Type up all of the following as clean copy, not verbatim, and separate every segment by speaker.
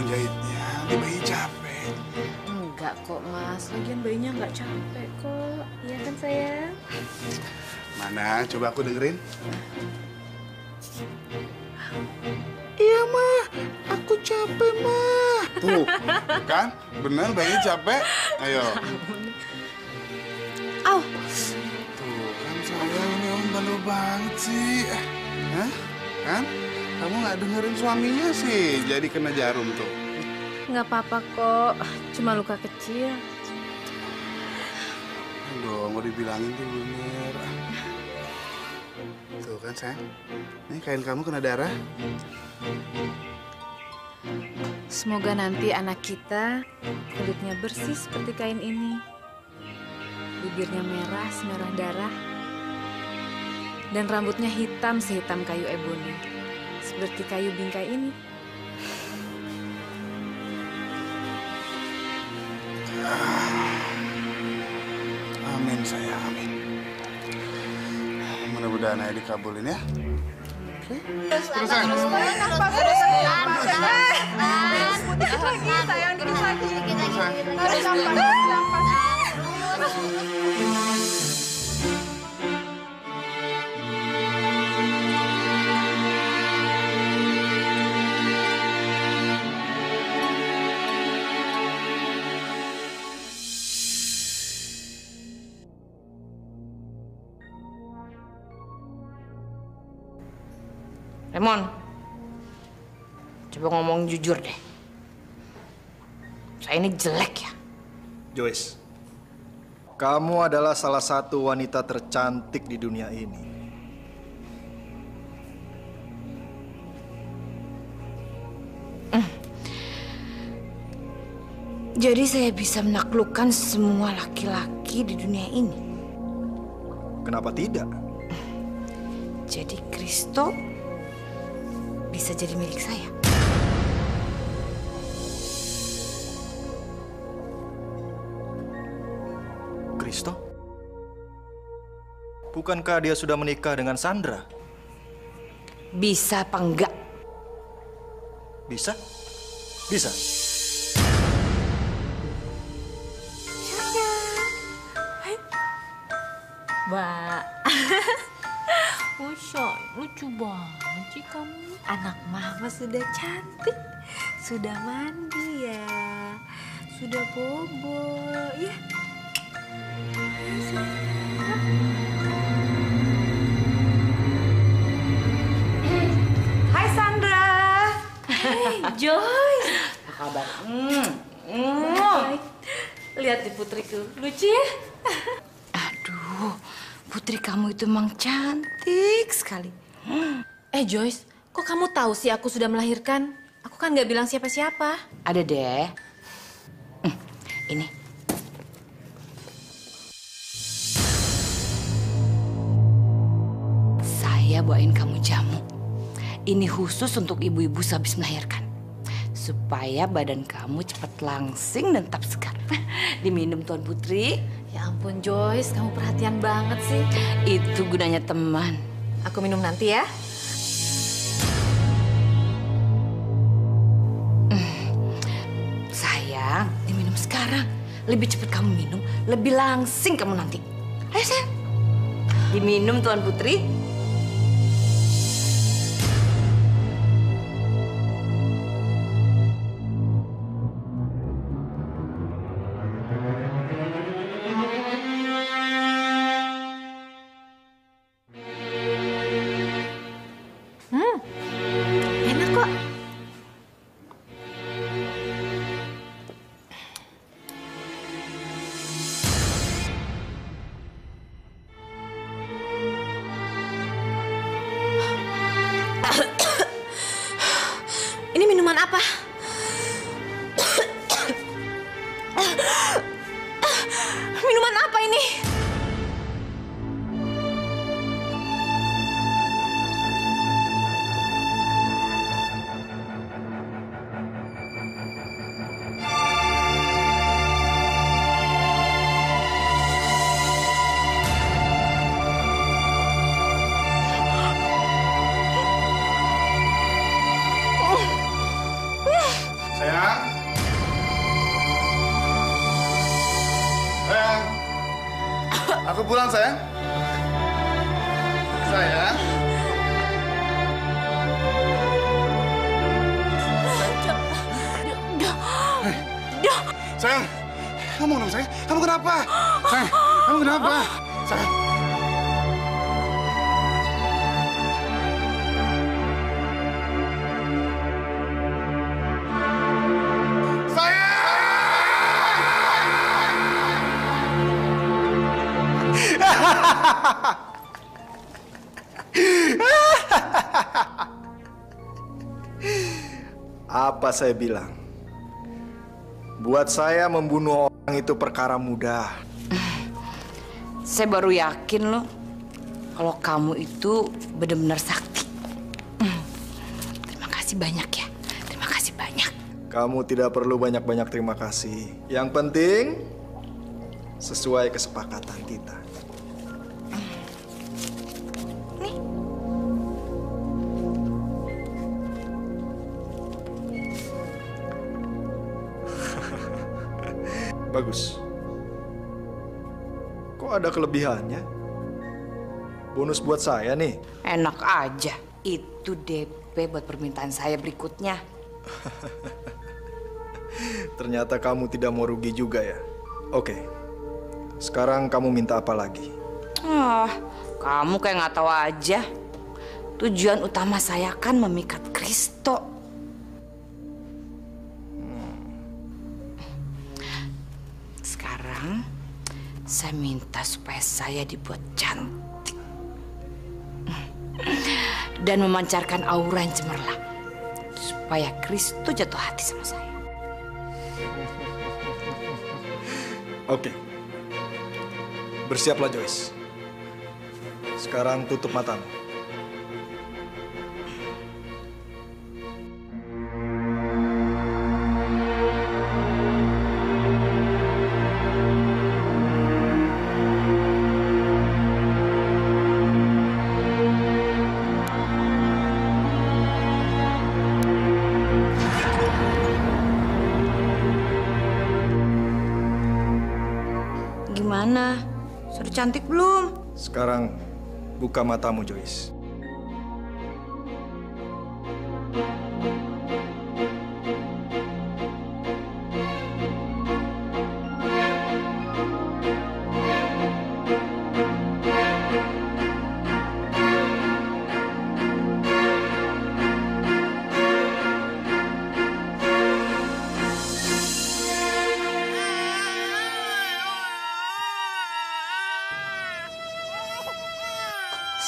Speaker 1: jahitnya, nanti bayi capek.
Speaker 2: Enggak kok, Mas. Lagian bayinya nggak capek kok. Iya kan, sayang?
Speaker 1: Mana? Coba aku dengerin. Iya, Ma. Aku capek, Ma. Tuh, kan? Bener bayi capek? Ayo.
Speaker 2: Au.
Speaker 1: Tuh, kan sayang, ini Om bandel banget sih. Hah? Kan? Kamu nggak dengerin suaminya sih, jadi kena jarum tuh.
Speaker 2: Nggak apa-apa kok. Cuma luka kecil.
Speaker 1: Aduh, mau dibilangin tuh bener. Tuh kan, sayang. Nih, kain kamu kena darah.
Speaker 2: Semoga nanti anak kita kulitnya bersih seperti kain ini. Bibirnya merah, semerah darah. Dan rambutnya hitam sehitam kayu eboni. Seperti kayu bingkai ini.
Speaker 1: Amin, sayang, amin. Mudah-mudahan ayah dikabulin ya. Oke. Terus, sayang.
Speaker 3: Dikit lagi, sayang. Dikit lagi.
Speaker 4: Lemon, coba ngomong jujur deh. Saya ini jelek ya?
Speaker 5: Joyce, kamu adalah salah satu wanita tercantik di dunia ini.
Speaker 4: Jadi saya bisa menaklukkan semua laki-laki di dunia ini.
Speaker 5: Kenapa tidak?
Speaker 4: Jadi Kristo bisa jadi milik saya.
Speaker 5: Kristo? Bukankah dia sudah menikah dengan Sandra?
Speaker 4: Bisa apa enggak?
Speaker 5: Bisa? Bisa.
Speaker 2: Mbak. Masya, lucu banget sih kamu. Anak mama sudah cantik. Sudah mandi ya. Sudah bobo ya.
Speaker 4: Hai Sandra.
Speaker 2: Hey Joyce.
Speaker 4: Apa kabar?
Speaker 2: Baik. Lihat di putriku, lucu ya?
Speaker 4: Aduh, putri kamu itu emang cantik sekali.
Speaker 2: Joyce, kok kamu tahu sih aku sudah melahirkan? Aku kan nggak bilang siapa-siapa.
Speaker 4: Ada deh. Ini. Saya bawain kamu jamu. Ini khusus untuk ibu-ibu sehabis melahirkan. Supaya badan kamu cepat langsing dan tetap segar. Diminum Tuan Putri.
Speaker 2: Ya ampun Joyce, kamu perhatian banget sih.
Speaker 4: Itu gunanya teman.
Speaker 2: Aku minum nanti ya.
Speaker 4: Sayang, diminum sekarang. Lebih cepat kamu minum, lebih langsing kamu nanti. Ayo sayang. Diminum Tuan Putri.
Speaker 2: Enak kok.
Speaker 1: Aku pulang, sayang. Sayang. Sayang, kamu dong, sayang. Kamu kenapa? Sayang, kamu kenapa? Sayang.
Speaker 5: Apa saya bilang? Buat saya membunuh orang itu perkara mudah.
Speaker 4: Saya baru yakin loh kalau kamu itu benar-benar sakti. Terima kasih banyak ya. Terima kasih banyak.
Speaker 5: Kamu tidak perlu banyak-banyak terima kasih. Yang penting sesuai kesepakatan kita.
Speaker 4: Nih.
Speaker 5: Bagus. Kok ada kelebihannya? Bonus buat saya nih.
Speaker 4: Enak aja. Itu DP buat permintaan saya berikutnya.
Speaker 5: Ternyata kamu tidak mau rugi juga ya. Oke. Sekarang kamu minta apa lagi?
Speaker 4: Kamu kayak nggak tahu aja. Tujuan utama saya kan memikat Kristo. Sekarang saya minta supaya saya dibuat cantik dan memancarkan aura yang cemerlang supaya Kristo jatuh hati sama saya.
Speaker 5: Oke. Bersiaplah Joyce. Sekarang tutup matamu.
Speaker 4: Gimana? Sudah cantik belum?
Speaker 5: Sekarang buka matamu Joyce.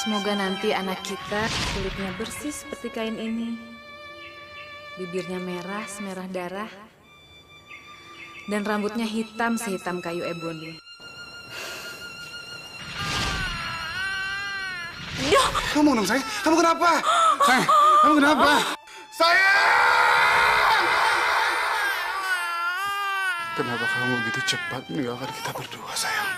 Speaker 2: Semoga nanti anak kita kulitnya bersih seperti kain ini. Bibirnya merah semerah darah. Dan rambutnya hitam sehitam kayu eboni.
Speaker 1: Kamu dong, sayang. Kamu kenapa? Sayang, kamu kenapa? Sayang! Kenapa kamu begitu cepat meninggalkan kita berdua, sayang?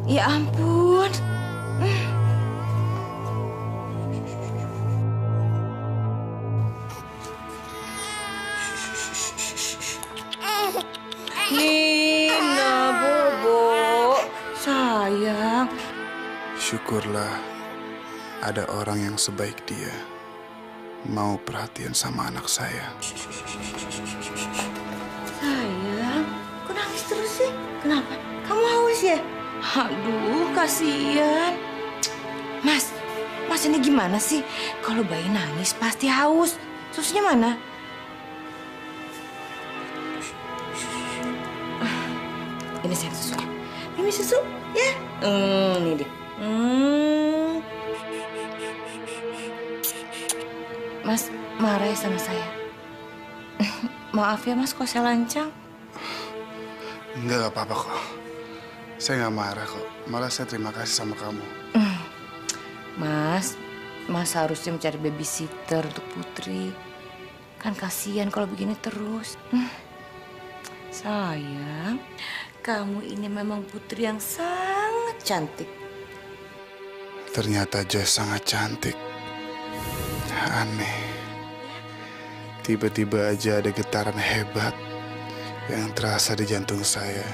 Speaker 4: Ya ampun. Nina, Bobo, sayang.
Speaker 1: Syukurlah ada orang yang sebaik dia mau perhatian sama anak saya.
Speaker 4: Sayang, kok nangis terus sih? Kenapa? Kamu haus ya? Aduh, kasihan. Mas ini gimana sih? Kalau bayi nangis pasti haus. Susunya mana? Ini saya susu. Ini susu, ya? Ini dia. Mas, marah ya sama saya? Maaf ya, Mas, kok saya lancang?
Speaker 1: Enggak apa-apa kok. Saya nggak marah kok. Malah saya terima kasih sama kamu.
Speaker 4: Mas harusnya mencari babysitter untuk Putri. Kan kasihan kalau begini terus. Sayang, kamu ini memang putri yang sangat cantik.
Speaker 1: Ternyata Joyce sangat cantik. Aneh. Tiba-tiba aja ada getaran hebat yang terasa di jantung saya.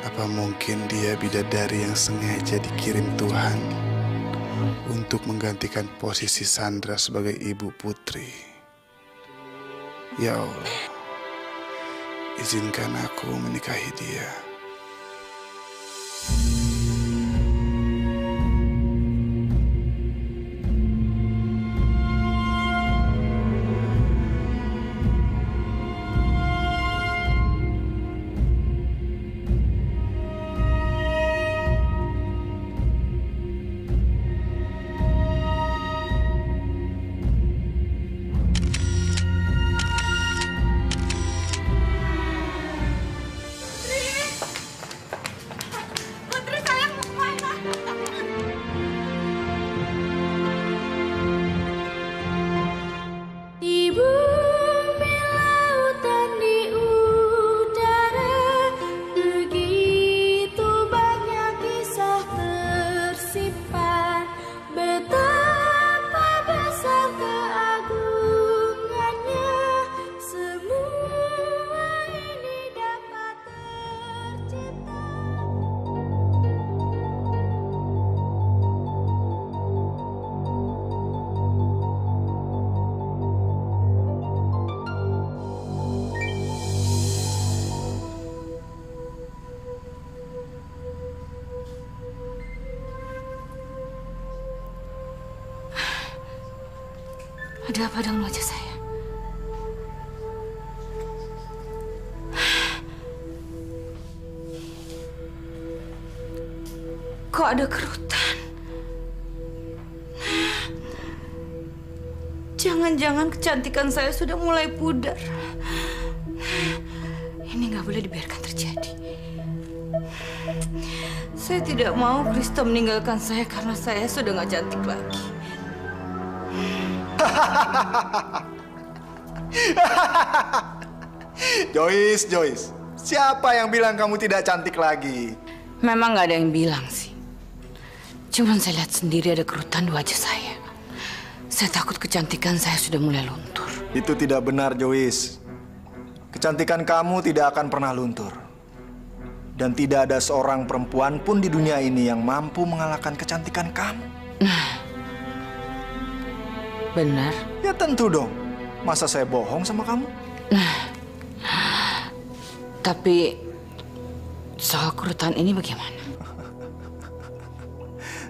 Speaker 1: Apa mungkin dia bidadari yang sengaja dikirim Tuhan untuk menggantikan posisi Sandra sebagai ibu putri? Ya Allah, izinkan aku menikahi dia.
Speaker 4: Ada apa dengan wajah saya? Kok ada kerutan? Jangan-jangan kecantikan saya sudah mulai pudar. Ini nggak boleh dibiarkan terjadi. Saya tidak mau Kristo meninggalkan saya karena saya sudah nggak cantik lagi.
Speaker 5: Joyce, siapa yang bilang kamu tidak cantik lagi?
Speaker 4: Memang nggak ada yang bilang sih. Cuman saya lihat sendiri ada kerutan di wajah saya. Saya takut kecantikan saya sudah mulai luntur.
Speaker 5: Itu tidak benar, Joyce. Kecantikan kamu tidak akan pernah luntur. Dan tidak ada seorang perempuan pun di dunia ini yang mampu mengalahkan kecantikan kamu.
Speaker 4: Benar?
Speaker 5: Ya tentu dong. Masa saya bohong sama kamu?
Speaker 4: Tapi soal kerutan ini bagaimana?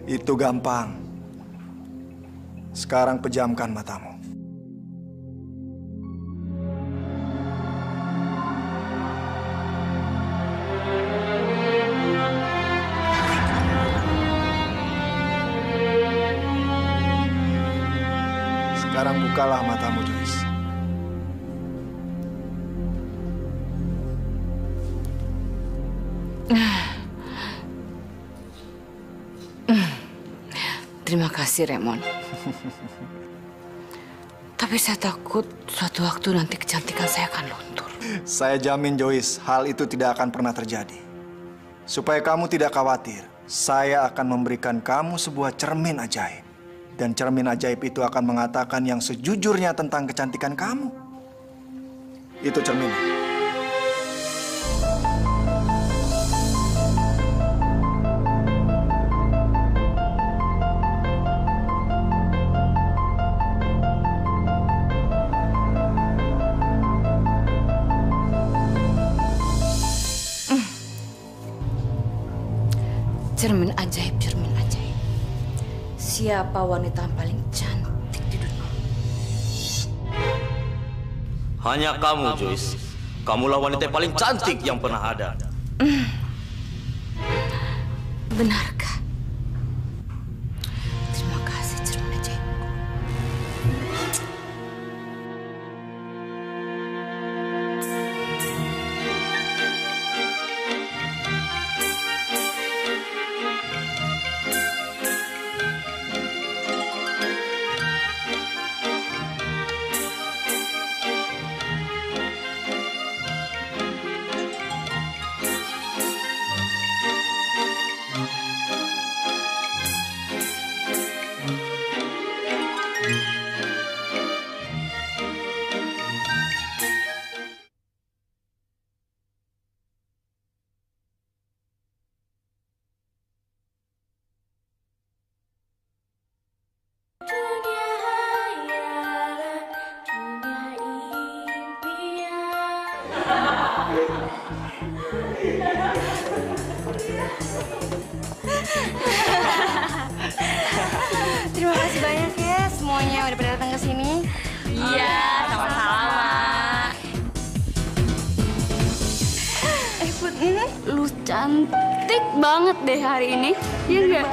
Speaker 5: Itu gampang. Sekarang pejamkan matamu. Sekarang bukalah matamu, Joyce.
Speaker 4: Terima kasih, Raymond. Tapi saya takut suatu waktu nanti kecantikan saya akan luntur.
Speaker 5: Saya jamin, Joyce, hal itu tidak akan pernah terjadi. Supaya kamu tidak khawatir, saya akan memberikan kamu sebuah cermin ajaib. Dan cermin ajaib itu akan mengatakan yang sejujurnya tentang kecantikan kamu. Itu cerminnya.
Speaker 4: Cermin ajaib, cermin ajaib. Siapa wanita yang paling cantik di dunia?
Speaker 6: Hanya kamu, Joyce. Kamulah wanita yang paling cantik yang pernah ada.
Speaker 4: Benarkah? Terima kasih, cermin ajaib. Terima kasih banyak ya semuanya udah pada datang ke sini.
Speaker 3: Iya, sama-sama.
Speaker 4: Put,
Speaker 3: Lu cantik banget deh hari ini. Iya nggak?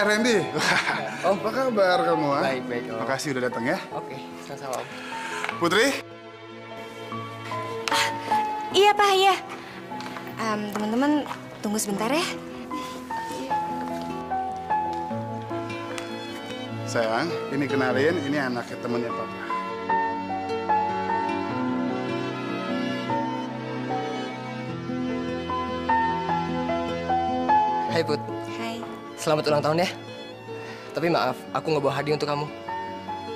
Speaker 1: Randy.
Speaker 7: Oh.
Speaker 1: Apa kabar kamu?
Speaker 7: Baik, Om.
Speaker 1: Makasih udah datang ya.
Speaker 7: Oke, sama-sama Om.
Speaker 1: Putri?
Speaker 4: iya Pak, ya. Teman-teman tunggu sebentar ya.
Speaker 1: Sayang, ini kenalin, ini anaknya temennya Papa.
Speaker 7: Hai Put,
Speaker 4: Hai.
Speaker 7: selamat ulang tahun ya. Tapi maaf, aku nggak bawa hadiah untuk kamu.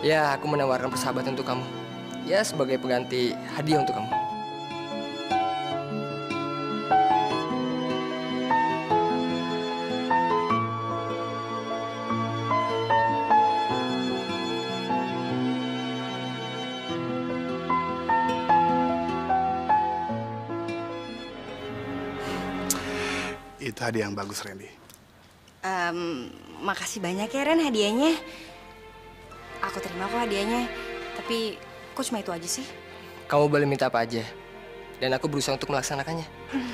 Speaker 7: Ya, aku menawarkan persahabatan untuk kamu. Ya, sebagai pengganti hadiah untuk kamu.
Speaker 1: Itu hadiah yang bagus, Randy.
Speaker 4: Makasih banyak ya Ren hadiahnya. Aku terima kok hadiahnya. Tapi kok cuma itu aja sih?
Speaker 7: Kamu boleh minta apa aja. Dan aku berusaha untuk melaksanakannya.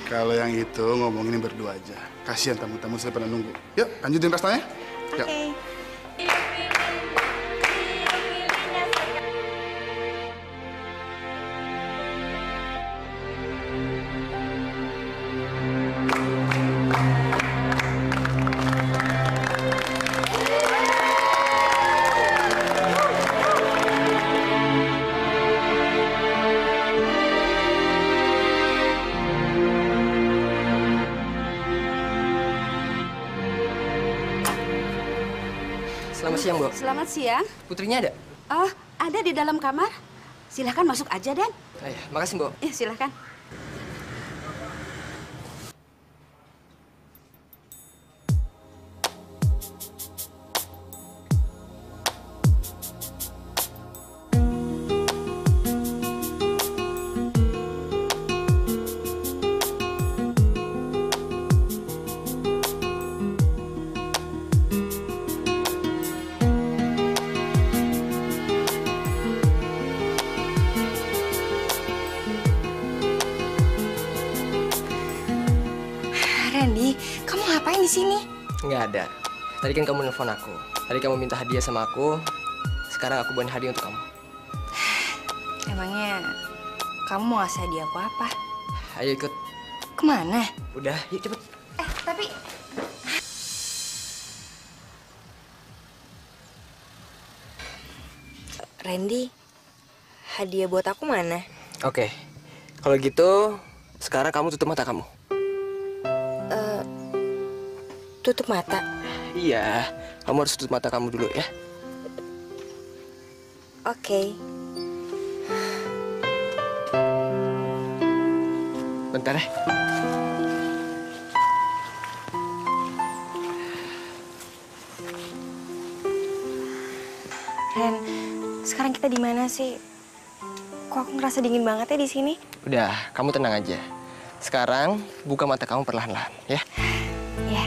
Speaker 1: Kalau yang itu ngomongin berdua aja. Kasihan tamu-tamu saya pada nunggu. Yuk, lanjutin pestanya. Yuk.
Speaker 4: Oke.
Speaker 7: Selamat siang, Bu.
Speaker 3: Selamat siang.
Speaker 7: Putrinya ada?
Speaker 3: Oh, ada di dalam kamar. Silahkan masuk aja, Dan.
Speaker 7: Oh, iya. Makasih, Bu.
Speaker 3: Ya, silahkan.
Speaker 4: Randy, kamu ngapain di sini?
Speaker 7: Nggak ada. Tadi kan kamu nelfon aku. Tadi kamu minta hadiah sama aku. Sekarang aku bawain hadiah untuk kamu.
Speaker 4: Emangnya kamu mau ngasih hadiah aku apa?
Speaker 7: Ayo ikut.
Speaker 4: Kemana?
Speaker 7: Udah, yuk cepet.
Speaker 4: Tapi... Randy, hadiah buat aku mana?
Speaker 7: Oke. Kalau gitu, sekarang kamu tutup mata kamu.
Speaker 4: Tutup mata.
Speaker 7: Iya, kamu harus tutup mata kamu dulu ya.
Speaker 4: Oke.
Speaker 7: Bentar ya.
Speaker 4: Ren, sekarang kita di mana sih? Kok aku ngerasa dingin banget ya di sini?
Speaker 7: Udah, kamu tenang aja. Sekarang buka mata kamu perlahan-lahan ya.
Speaker 4: Ya.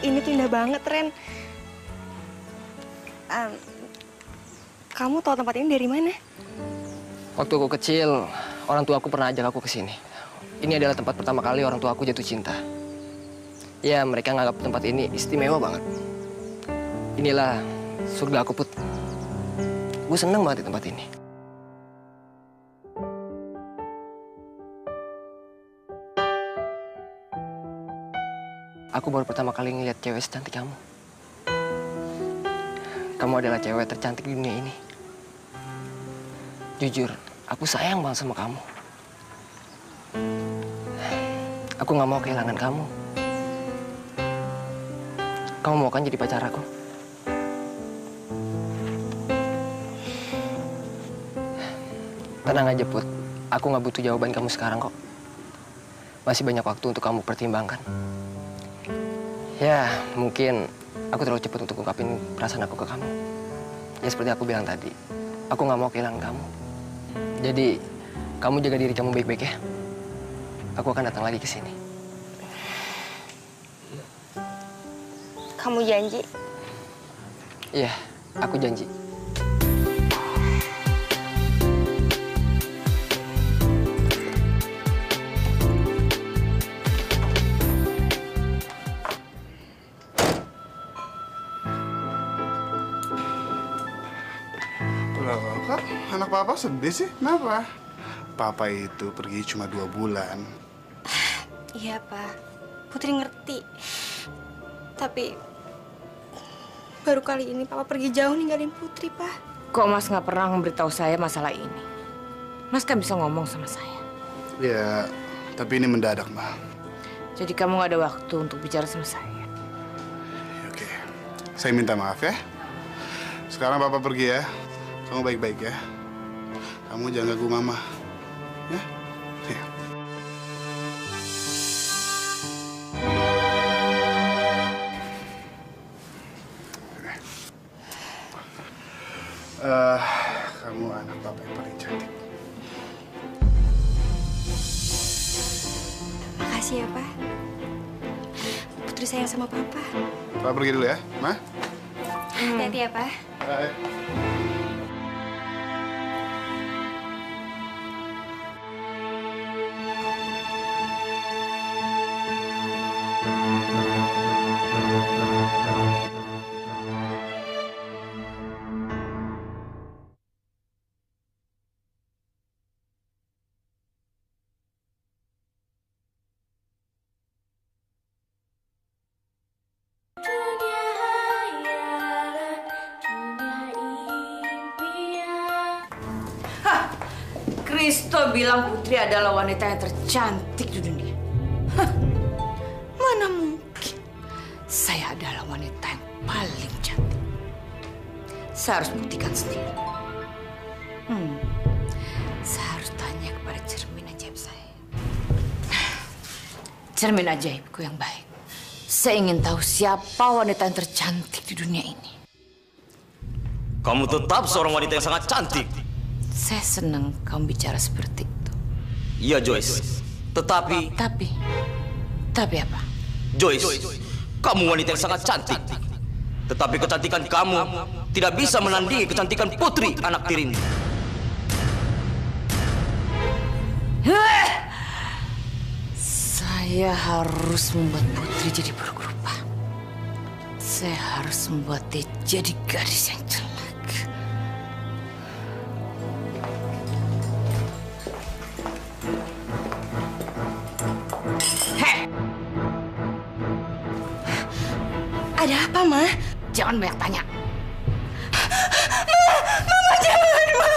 Speaker 4: Ini tuh indah banget, Ren. Kamu tahu tempat ini dari mana?
Speaker 7: Waktu aku kecil, orang tua aku pernah ajak aku ke sini. Ini adalah tempat pertama kali orang tua aku jatuh cinta. Ya, mereka nganggap tempat ini istimewa banget. Inilah surga aku, Put. Gue seneng banget di tempat ini. aku baru pertama kali ngeliat cewek secantik kamu. Kamu adalah cewek tercantik di dunia ini. Jujur, aku sayang banget sama kamu. Aku nggak mau kehilangan kamu. Kamu mau kan jadi pacar aku? Tenang aja, Put. Aku nggak butuh jawaban kamu sekarang kok. Masih banyak waktu untuk kamu pertimbangkan. Ya, mungkin aku terlalu cepat untuk ungkapin perasaan aku ke kamu. Ya seperti aku bilang tadi, aku nggak mau kehilangan kamu. Jadi, kamu jaga diri kamu baik-baik ya. Aku akan datang lagi ke sini.
Speaker 3: Kamu janji?
Speaker 7: Iya, aku janji.
Speaker 1: Loh, kok anak papa sedih sih? Kenapa? Papa itu pergi cuma 2 bulan.
Speaker 3: Iya, Pak. Putri ngerti. Tapi baru kali ini Papa pergi jauh ninggalin Putri, Pak.
Speaker 4: Kok Mas nggak pernah memberitahu saya masalah ini? Mas kan bisa ngomong sama saya.
Speaker 1: Ya, tapi ini mendadak, Mbak.
Speaker 4: Jadi kamu nggak ada waktu untuk bicara sama saya.
Speaker 1: Oke, saya minta maaf ya. Sekarang Papa pergi ya. Kamu baik-baik ya. Kamu jangan ganggu Mama. Ya? Ya. Kamu anak Papa yang paling cantik.
Speaker 3: Makasih ya, Pak. Putri sayang sama Papa.
Speaker 1: Papa pergi dulu ya, Ma.
Speaker 3: Hati-hati ya, Pak.
Speaker 1: Bye.
Speaker 4: Kristo bilang Putri adalah wanita yang tercantik di dunia. Hah, mana mungkin? Saya adalah wanita yang paling cantik. Saya harus buktikan sendiri. Saya harus tanya kepada cermin ajaib saya. Cermin ajaibku yang baik. Saya ingin tahu siapa wanita yang tercantik di dunia ini.
Speaker 6: Kamu tetap seorang wanita yang sangat cantik.
Speaker 4: Saya senang kamu bicara seperti itu.
Speaker 6: Iya, Joyce. Tetapi
Speaker 4: apa?
Speaker 6: Joyce, kamu wanita yang sangat cantik. Tetapi kecantikan kamu tidak bisa menandingi kecantikan Putri, anak tirimu.
Speaker 4: Saya harus membuat Putri jadi buruk rupa. Saya harus membuat dia jadi gadis yang jelek.
Speaker 3: Ada apa, Ma?
Speaker 4: Jangan banyak tanya.
Speaker 3: Mama jangan, Ma.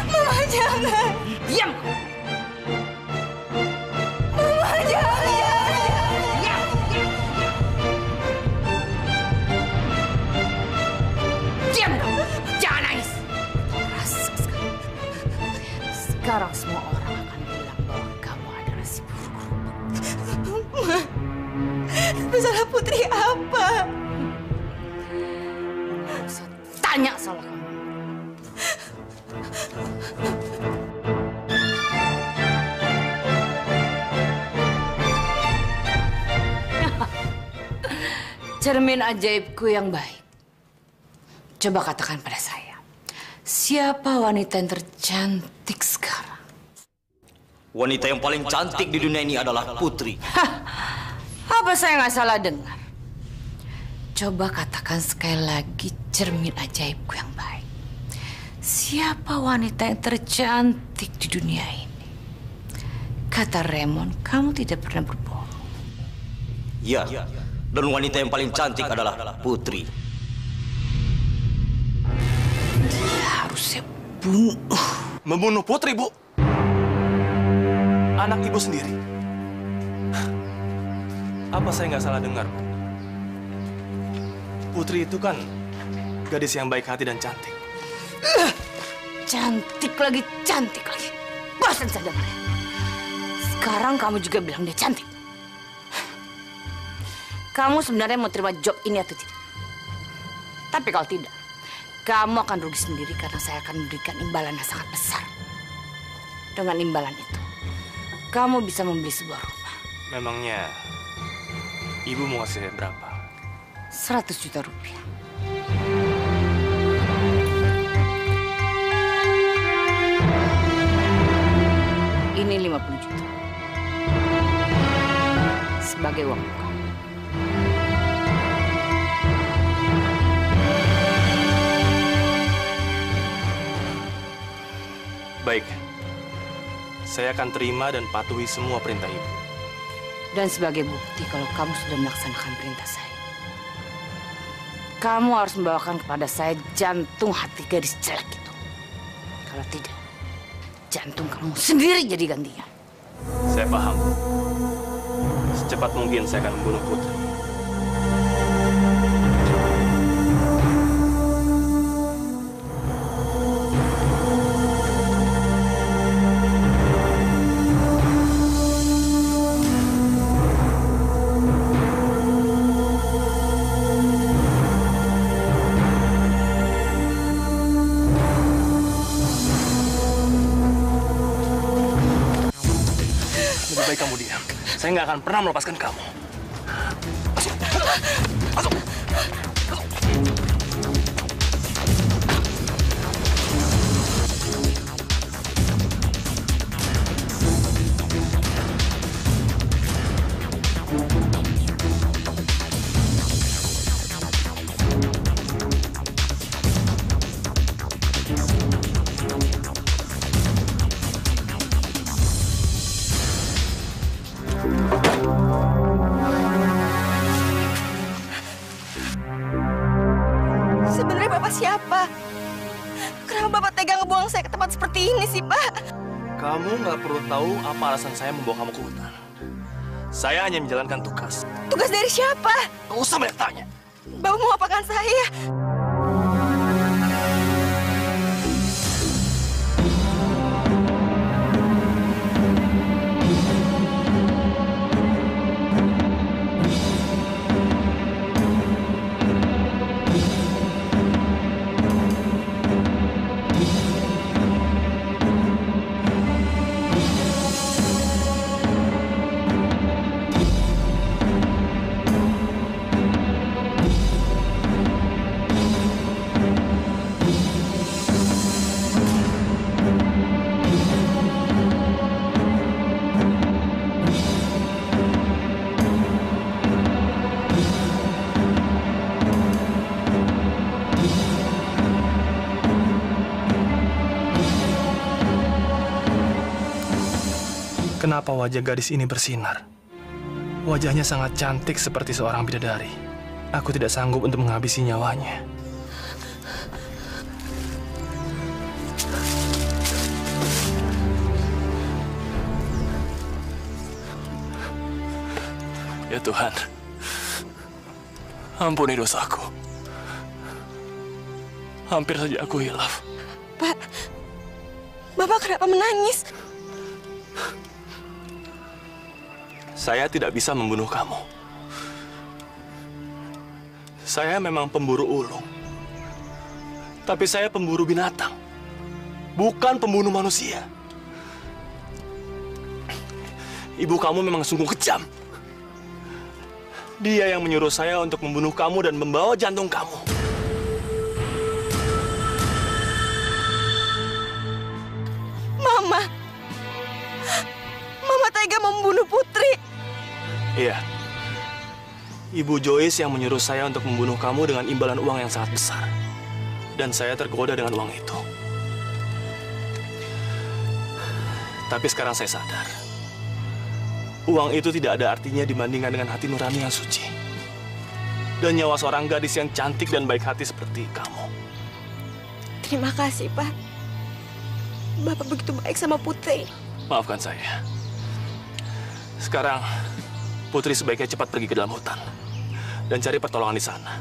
Speaker 3: Mama jangan.
Speaker 4: Diam.
Speaker 3: Mama jangan.
Speaker 4: Diam. Diam dong. Jangan nangis. Keras sekali. Sekarang semua orang akan bilang bahwa kamu adalah si buruk rupa.
Speaker 3: Masalah Putri apa?
Speaker 4: Saya tanya sama kamu. Cermin ajaibku yang baik. Coba katakan pada saya, siapa wanita yang tercantik sekarang?
Speaker 6: Wanita yang paling cantik di dunia ini adalah Putri.
Speaker 4: Apa saya nggak salah dengar? Coba katakan sekali lagi, cermin ajaibku yang baik. Siapa wanita yang tercantik di dunia ini? Kata Raymond, kamu tidak pernah berbohong.
Speaker 6: Ya, dan wanita yang paling cantik adalah Putri.
Speaker 4: Harus saya bunuh.
Speaker 5: Membunuh Putri, Bu? Anak Ibu sendiri? Apa saya nggak salah dengar, Bu? Putri itu kan gadis yang baik hati dan cantik.
Speaker 4: Cantik lagi, cantik lagi. Bosan saya dengarnya. Sekarang kamu juga bilang dia cantik. Kamu sebenarnya mau terima job ini atau tidak? Tapi kalau tidak, kamu akan rugi sendiri karena saya akan memberikan imbalan yang sangat besar. Dengan imbalan itu, kamu bisa membeli sebuah rumah.
Speaker 5: Memangnya Ibu mau ngasih saya berapa?
Speaker 4: 100 juta rupiah. Ini 50 juta. Sebagai uang muka.
Speaker 5: Baik. Saya akan terima dan patuhi semua perintah Ibu.
Speaker 4: Dan sebagai bukti kalau kamu sudah melaksanakan perintah saya, kamu harus membawakan kepada saya jantung hati gadis jelek itu. Kalau tidak, jantung kamu sendiri jadi gantinya.
Speaker 5: Saya paham. Secepat mungkin saya akan membunuh Putri. Lebih baik kamu diam. Saya nggak akan pernah melepaskan kamu. Masuk. Masuk.
Speaker 3: Sebenarnya Bapak siapa? Kenapa Bapak tega ngebuang saya ke tempat seperti ini sih, Pak?
Speaker 5: Kamu nggak perlu tahu apa alasan saya membawa kamu ke hutan. Saya hanya menjalankan tugas.
Speaker 3: Tugas dari siapa?
Speaker 5: Nggak usah banyak tanya.
Speaker 3: Bapak mau apakan saya?
Speaker 5: Kenapa wajah gadis ini bersinar? Wajahnya sangat cantik seperti seorang bidadari. Aku tidak sanggup untuk menghabisi nyawanya. Ya Tuhan, ampuni dosaku. Hampir saja aku hilaf.
Speaker 3: Pak, Bapak kenapa menangis?
Speaker 5: Saya tidak bisa membunuh kamu. Saya memang pemburu ulung. Tapi saya pemburu binatang. Bukan pembunuh manusia. Ibu kamu memang sungguh kejam. Dia yang menyuruh saya untuk membunuh kamu dan membawa jantung kamu.
Speaker 3: Mama. Mama tega membunuh Putri.
Speaker 5: Iya. Ibu Joyce yang menyuruh saya untuk membunuh kamu dengan imbalan uang yang sangat besar. Dan saya tergoda dengan uang itu. Tapi sekarang saya sadar.
Speaker 8: Uang itu tidak ada artinya dibandingkan dengan hati nurani yang suci. Dan nyawa seorang gadis yang cantik dan baik hati seperti kamu.
Speaker 3: Terima kasih, Pak. Bapak begitu baik sama Putri.
Speaker 8: Maafkan saya. Sekarang, Putri sebaiknya cepat pergi ke dalam hutan. Dan cari pertolongan di sana.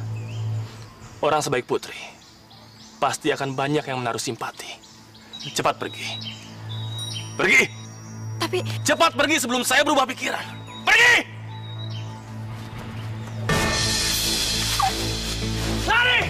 Speaker 8: Orang sebaik Putri pasti akan banyak yang menaruh simpati. Cepat pergi. Pergi!
Speaker 3: Tapi...
Speaker 8: Cepat pergi sebelum saya berubah pikiran. Pergi! Lari!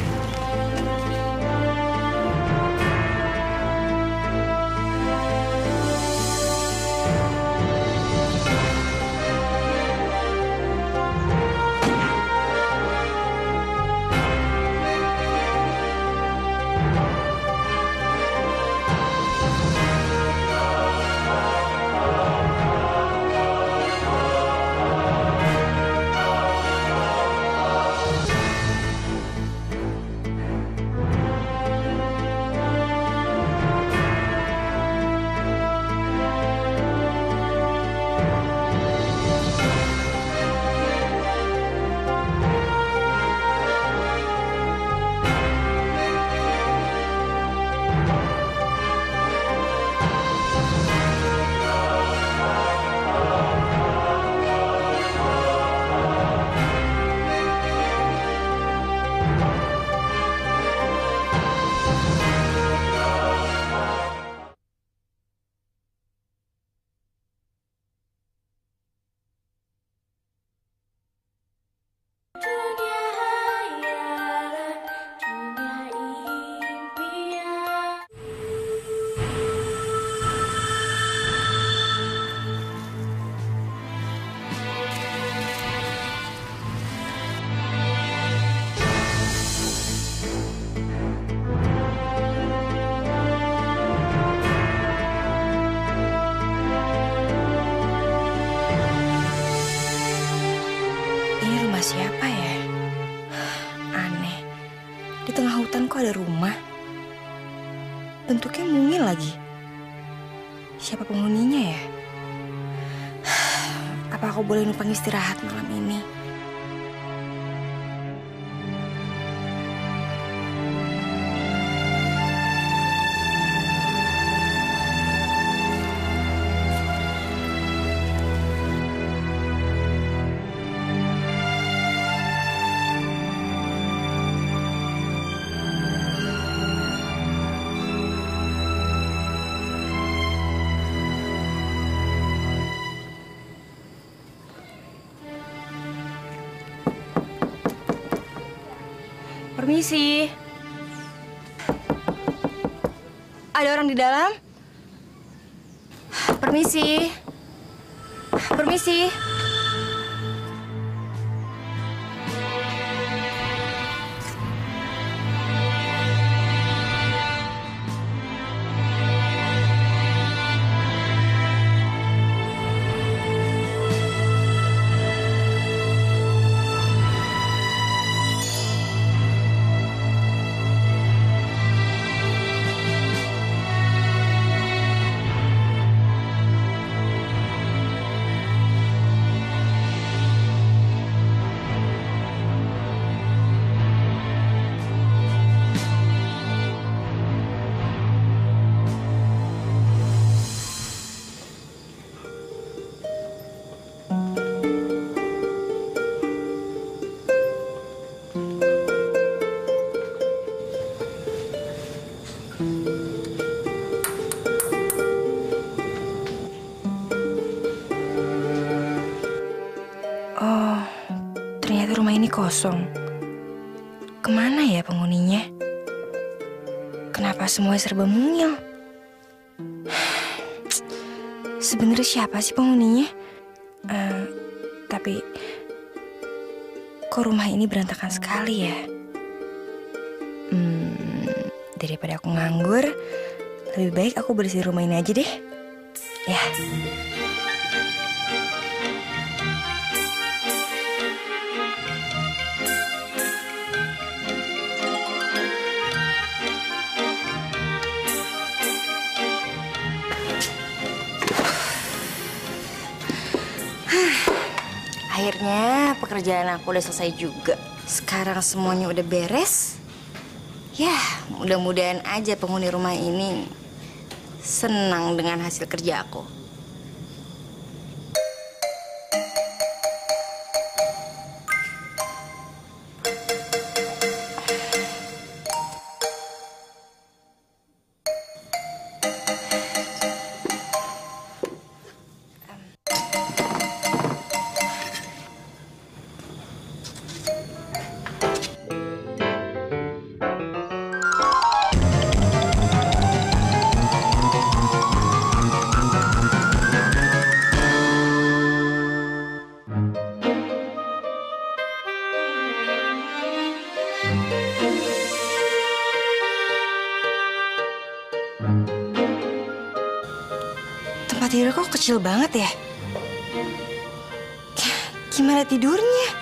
Speaker 3: Siapa ya? Aneh. Di tengah hutan kok ada rumah? Bentuknya mungil lagi. Siapa penghuninya ya? Apa aku boleh numpang istirahat malam ini? Permisi. Ada orang di dalam? Permisi. Permisi. Oh, ternyata rumah ini kosong. Kemana ya penghuninya? Kenapa semua serba mungil? Sebenarnya siapa sih penghuninya? Tapi kok rumah ini berantakan sekali ya? Daripada aku nganggur, lebih baik aku bersihin rumah ini aja deh. Ya.
Speaker 4: Akhirnya pekerjaan aku udah selesai juga. Sekarang semuanya udah beres. Ya, mudah-mudahan aja penghuni rumah ini senang dengan hasil kerja aku. Tempat tidur kok kecil banget ya? Gimana tidurnya?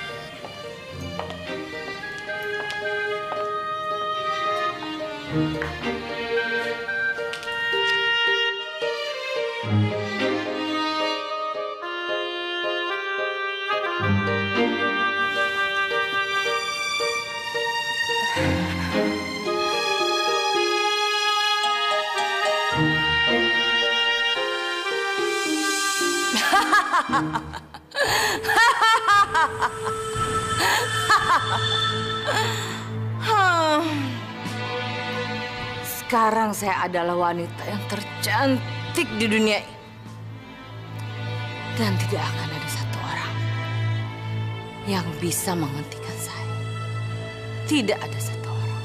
Speaker 4: Sekarang saya adalah wanita yang tercantik di dunia ini. Dan tidak akan ada satu orang yang bisa menghentikan saya. Tidak ada satu orang.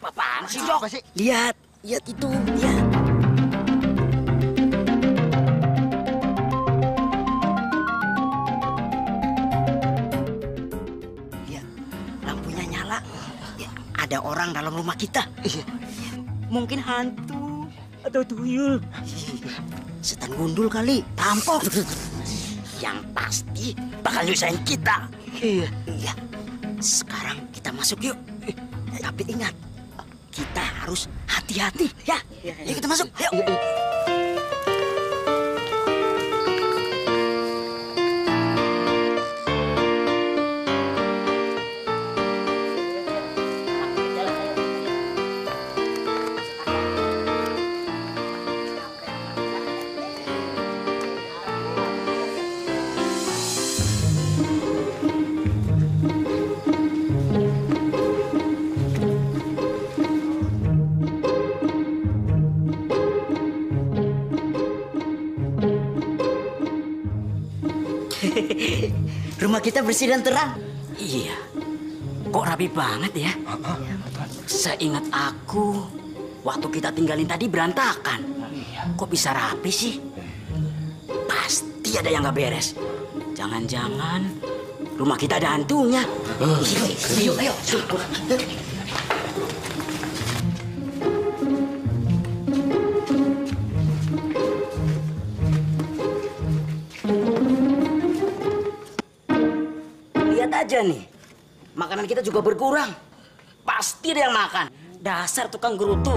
Speaker 9: Apaan sih, Jok? Lihat itu, lihat. Lihat, lampunya nyala. Ya, ada orang dalam rumah kita. Mungkin hantu atau tuyul. Setan gundul kali, tampok. Yang pasti bakal nyusahin kita. Iya. Sekarang kita masuk yuk. Tapi ingat, kita harus hati-hati ya. Yuk kita masuk, yuk. Rumah kita bersih dan terang. Iya. Kok rapi banget ya? Seingat aku, waktu kita tinggalin tadi berantakan. Kok bisa rapi sih? Pasti ada yang nggak beres. Jangan-jangan rumah kita ada hantunya. Ayo, ayo, syukur. Lihat aja nih, makanan kita juga berkurang. Pasti ada yang makan. Dasar tukang gerutu.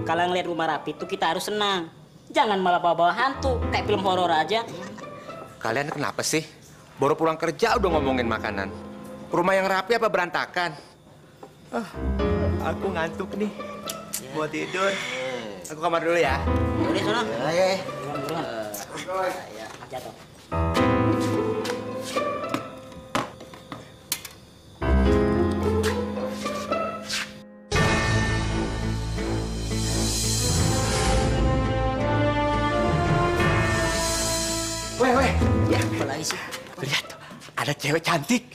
Speaker 9: Kalau ngeliat rumah rapi itu kita harus senang. Jangan malah bawa-bawa hantu, kayak film horor aja.
Speaker 10: Kalian kenapa sih? Baru pulang kerja udah ngomongin makanan. Rumah yang rapi apa berantakan? Aku ngantuk nih. Mau tidur. Aku kamar dulu ya.
Speaker 9: Udah sana. Ayo. Jatuh.
Speaker 10: Weh.
Speaker 9: Ya, apa lagi sih?
Speaker 10: Lihat, ada cewek cantik.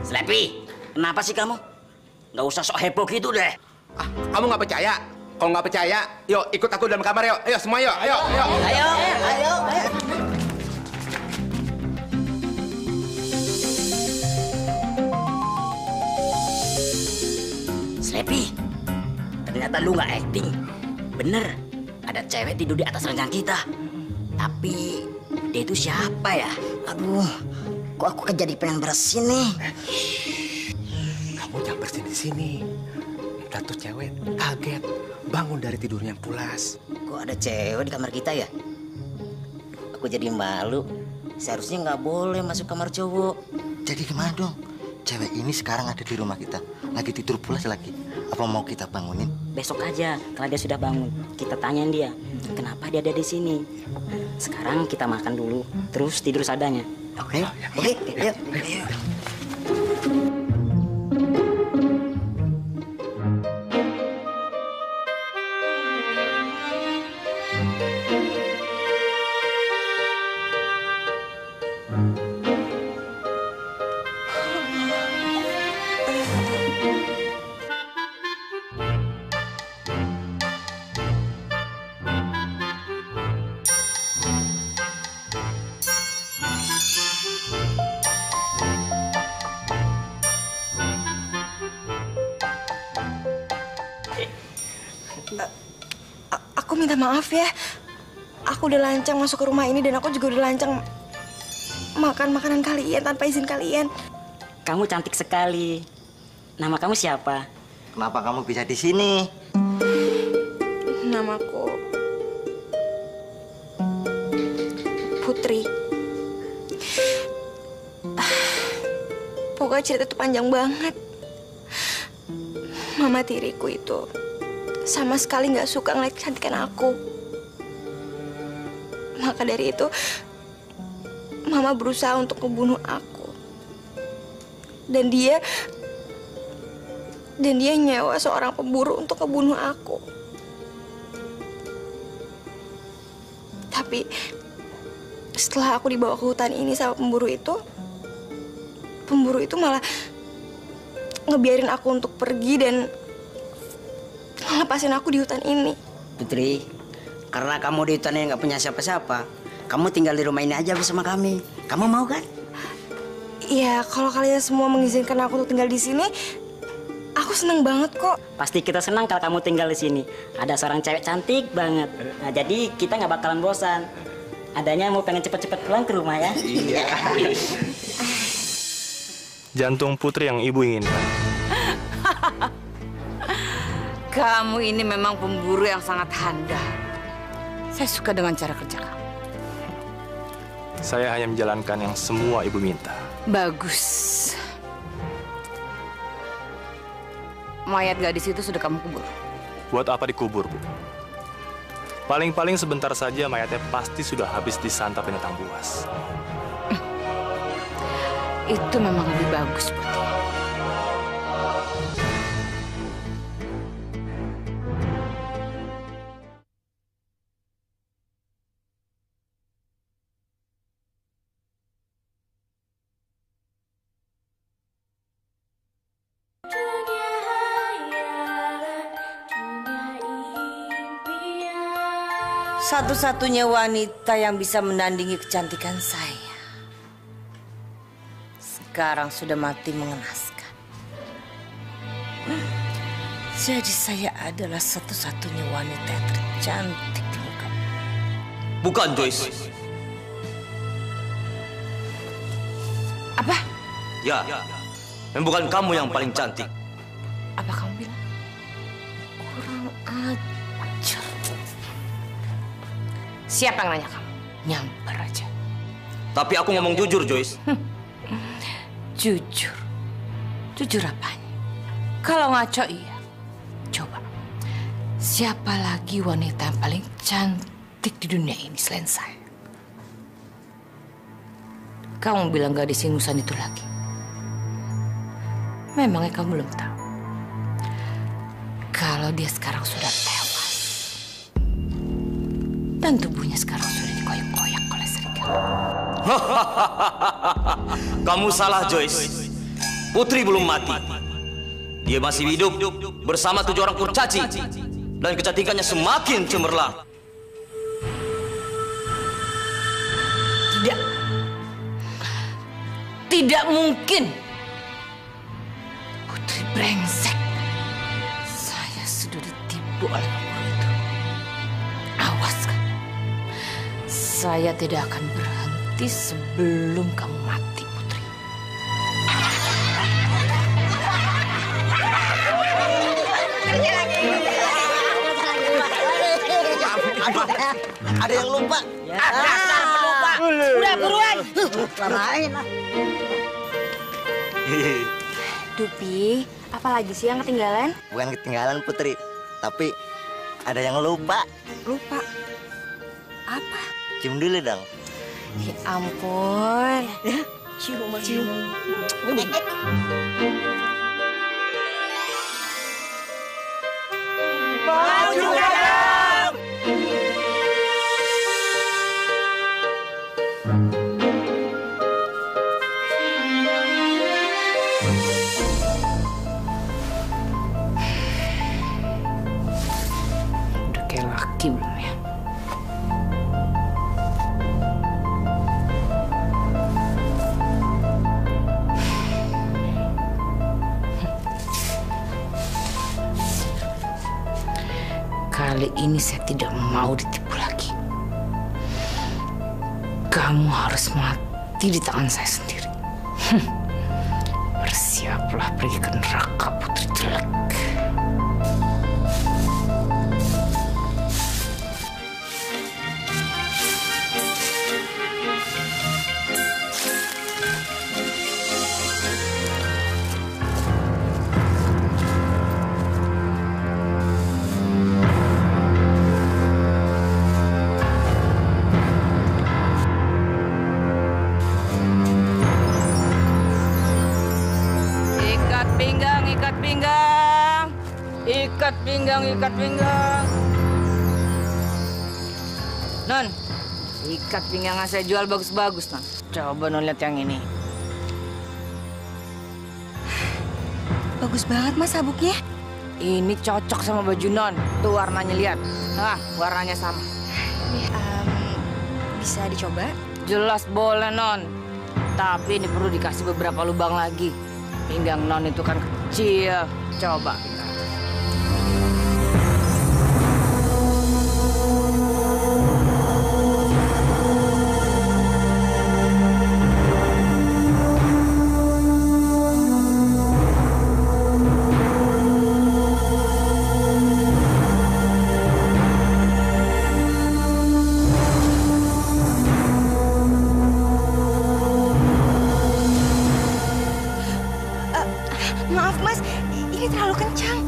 Speaker 9: Sleepy, kenapa sih kamu? Nggak usah sok heboh gitu deh.
Speaker 10: Kamu nggak percaya? Kalau nggak percaya, yuk ikut aku dalam kamar yuk. Ayo semua yuk, ayo.
Speaker 9: Ayo. Sleepy, ternyata lu nggak acting. Bener, ada cewek tidur di atas ranjang kita. Tapi dia itu siapa ya? Aduh, kok aku jadi pengen bersin nih.
Speaker 10: Kamu jangan bersin di sini. Ntar tuh cewek kaget, bangun dari tidurnya yang pulas.
Speaker 9: Kok ada cewek di kamar kita ya? Aku jadi malu. Seharusnya nggak boleh masuk kamar cowok.
Speaker 11: Jadi gimana dong? Cewek ini sekarang ada di rumah kita. Lagi tidur pulas lagi. Apa mau kita bangunin?
Speaker 9: Besok aja, kalau dia sudah bangun, kita tanyain dia, kenapa dia ada di sini. Sekarang kita makan dulu, terus tidur seadanya. Oke? Oke, ayo.
Speaker 3: Aku minta maaf ya. Aku udah lancang masuk ke rumah ini dan aku juga udah lancang makan makanan kalian tanpa izin kalian.
Speaker 9: Kamu cantik sekali. Nama kamu siapa?
Speaker 11: Kenapa kamu bisa di sini?
Speaker 3: Namaku Putri. Pokoknya cerita itu panjang banget. Mama tiriku itu sama sekali nggak suka ngeliat kecantikan aku. Maka dari itu, Mama berusaha untuk membunuh aku. Dan dia nyewa seorang pemburu untuk membunuh aku. Tapi setelah aku dibawa ke hutan ini sama pemburu itu malah ngebiarin aku untuk pergi dan ngelepasin aku di hutan ini.
Speaker 9: Putri, karena kamu di hutan ini nggak punya siapa-siapa, kamu tinggal di rumah ini aja bersama kami. Kamu mau kan?
Speaker 3: Iya, kalau kalian semua mengizinkan aku untuk tinggal di sini, aku seneng banget kok.
Speaker 9: Pasti kita senang kalau kamu tinggal di sini. Ada seorang cewek cantik banget. Nah, jadi kita nggak bakalan bosan. Adanya mau pengen cepet-cepet pulang ke rumah ya.
Speaker 11: Iya.
Speaker 8: Jantung Putri yang ibu inginkan.
Speaker 4: Kamu ini memang pemburu yang sangat handal. Saya suka dengan cara kerja kamu.
Speaker 8: Saya hanya menjalankan yang semua ibu minta.
Speaker 4: Bagus. Mayat gadis itu sudah kamu kubur.
Speaker 8: Buat apa dikubur, Bu? Paling-paling sebentar saja mayatnya pasti sudah habis disantap binatang buas.
Speaker 4: Itu memang lebih bagus, Putri. Satu-satunya wanita yang bisa menandingi kecantikan saya sekarang sudah mati mengenaskan. Jadi saya adalah satu-satunya wanita yang tercantik di muka.
Speaker 6: Bukan, Joyce.
Speaker 4: Apa?
Speaker 6: Ya, bukan kamu yang paling cantik.
Speaker 4: Apa kamu bilang? Kurang ajar. Siapa yang nanya kamu? Nyamper aja.
Speaker 6: Tapi aku ngomong jujur, Joyce.
Speaker 4: Jujur? Jujur apanya? Kalau ngaco iya. Coba, siapa lagi wanita yang paling cantik di dunia ini selain saya? Kamu bilang gadis ingusan itu lagi. Memangnya kamu belum tahu kalau dia sekarang sudah tewas dan tubuhnya sekarang sudah dikoyak-koyak oleh serigala.
Speaker 6: Kamu salah, Joyce. Putri belum mati. Dia masih hidup bersama 7 orang kurcaci dan kecantikannya semakin cemerlang.
Speaker 4: Tidak. Tidak mungkin. Putri brengsek. Saya sudah ditipu oleh orang itu. Awas kan. Saya tidak akan berhenti sebelum kamu mati, Putri.
Speaker 11: Ada yang lupa.
Speaker 9: Ada lupa. Udah buruan.
Speaker 11: Lamain lah.
Speaker 3: Dupi, apalagi sih yang ketinggalan?
Speaker 11: Bukan ketinggalan Putri, tapi ada yang lupa.
Speaker 3: Lupa. Apa?
Speaker 11: Cium dulu dong.
Speaker 3: Ya ampun.
Speaker 11: Cium.
Speaker 9: Maju kadang.
Speaker 4: Udah kayak laki belum ya? Kali ini saya tidak mau ditipu lagi. Kamu harus mati di tangan saya sendiri. Bersiaplah pergi ke neraka, Putri jelek. Ikat pinggang, ikat pinggang. Ikat pinggang, ikat pinggang. Non, ikat pinggang yang saya jual bagus-bagus, Non. Coba Non lihat yang ini.
Speaker 3: Bagus banget Mas sabuknya.
Speaker 4: Ini cocok sama baju Non. Tuh warnanya lihat. Nah, warnanya sama.
Speaker 3: Ini bisa dicoba?
Speaker 4: Jelas boleh, Non. Tapi ini perlu dikasih beberapa lubang lagi. Pinggang Non itu kan kecil. Coba.
Speaker 3: Maaf Mas, ini terlalu kencang.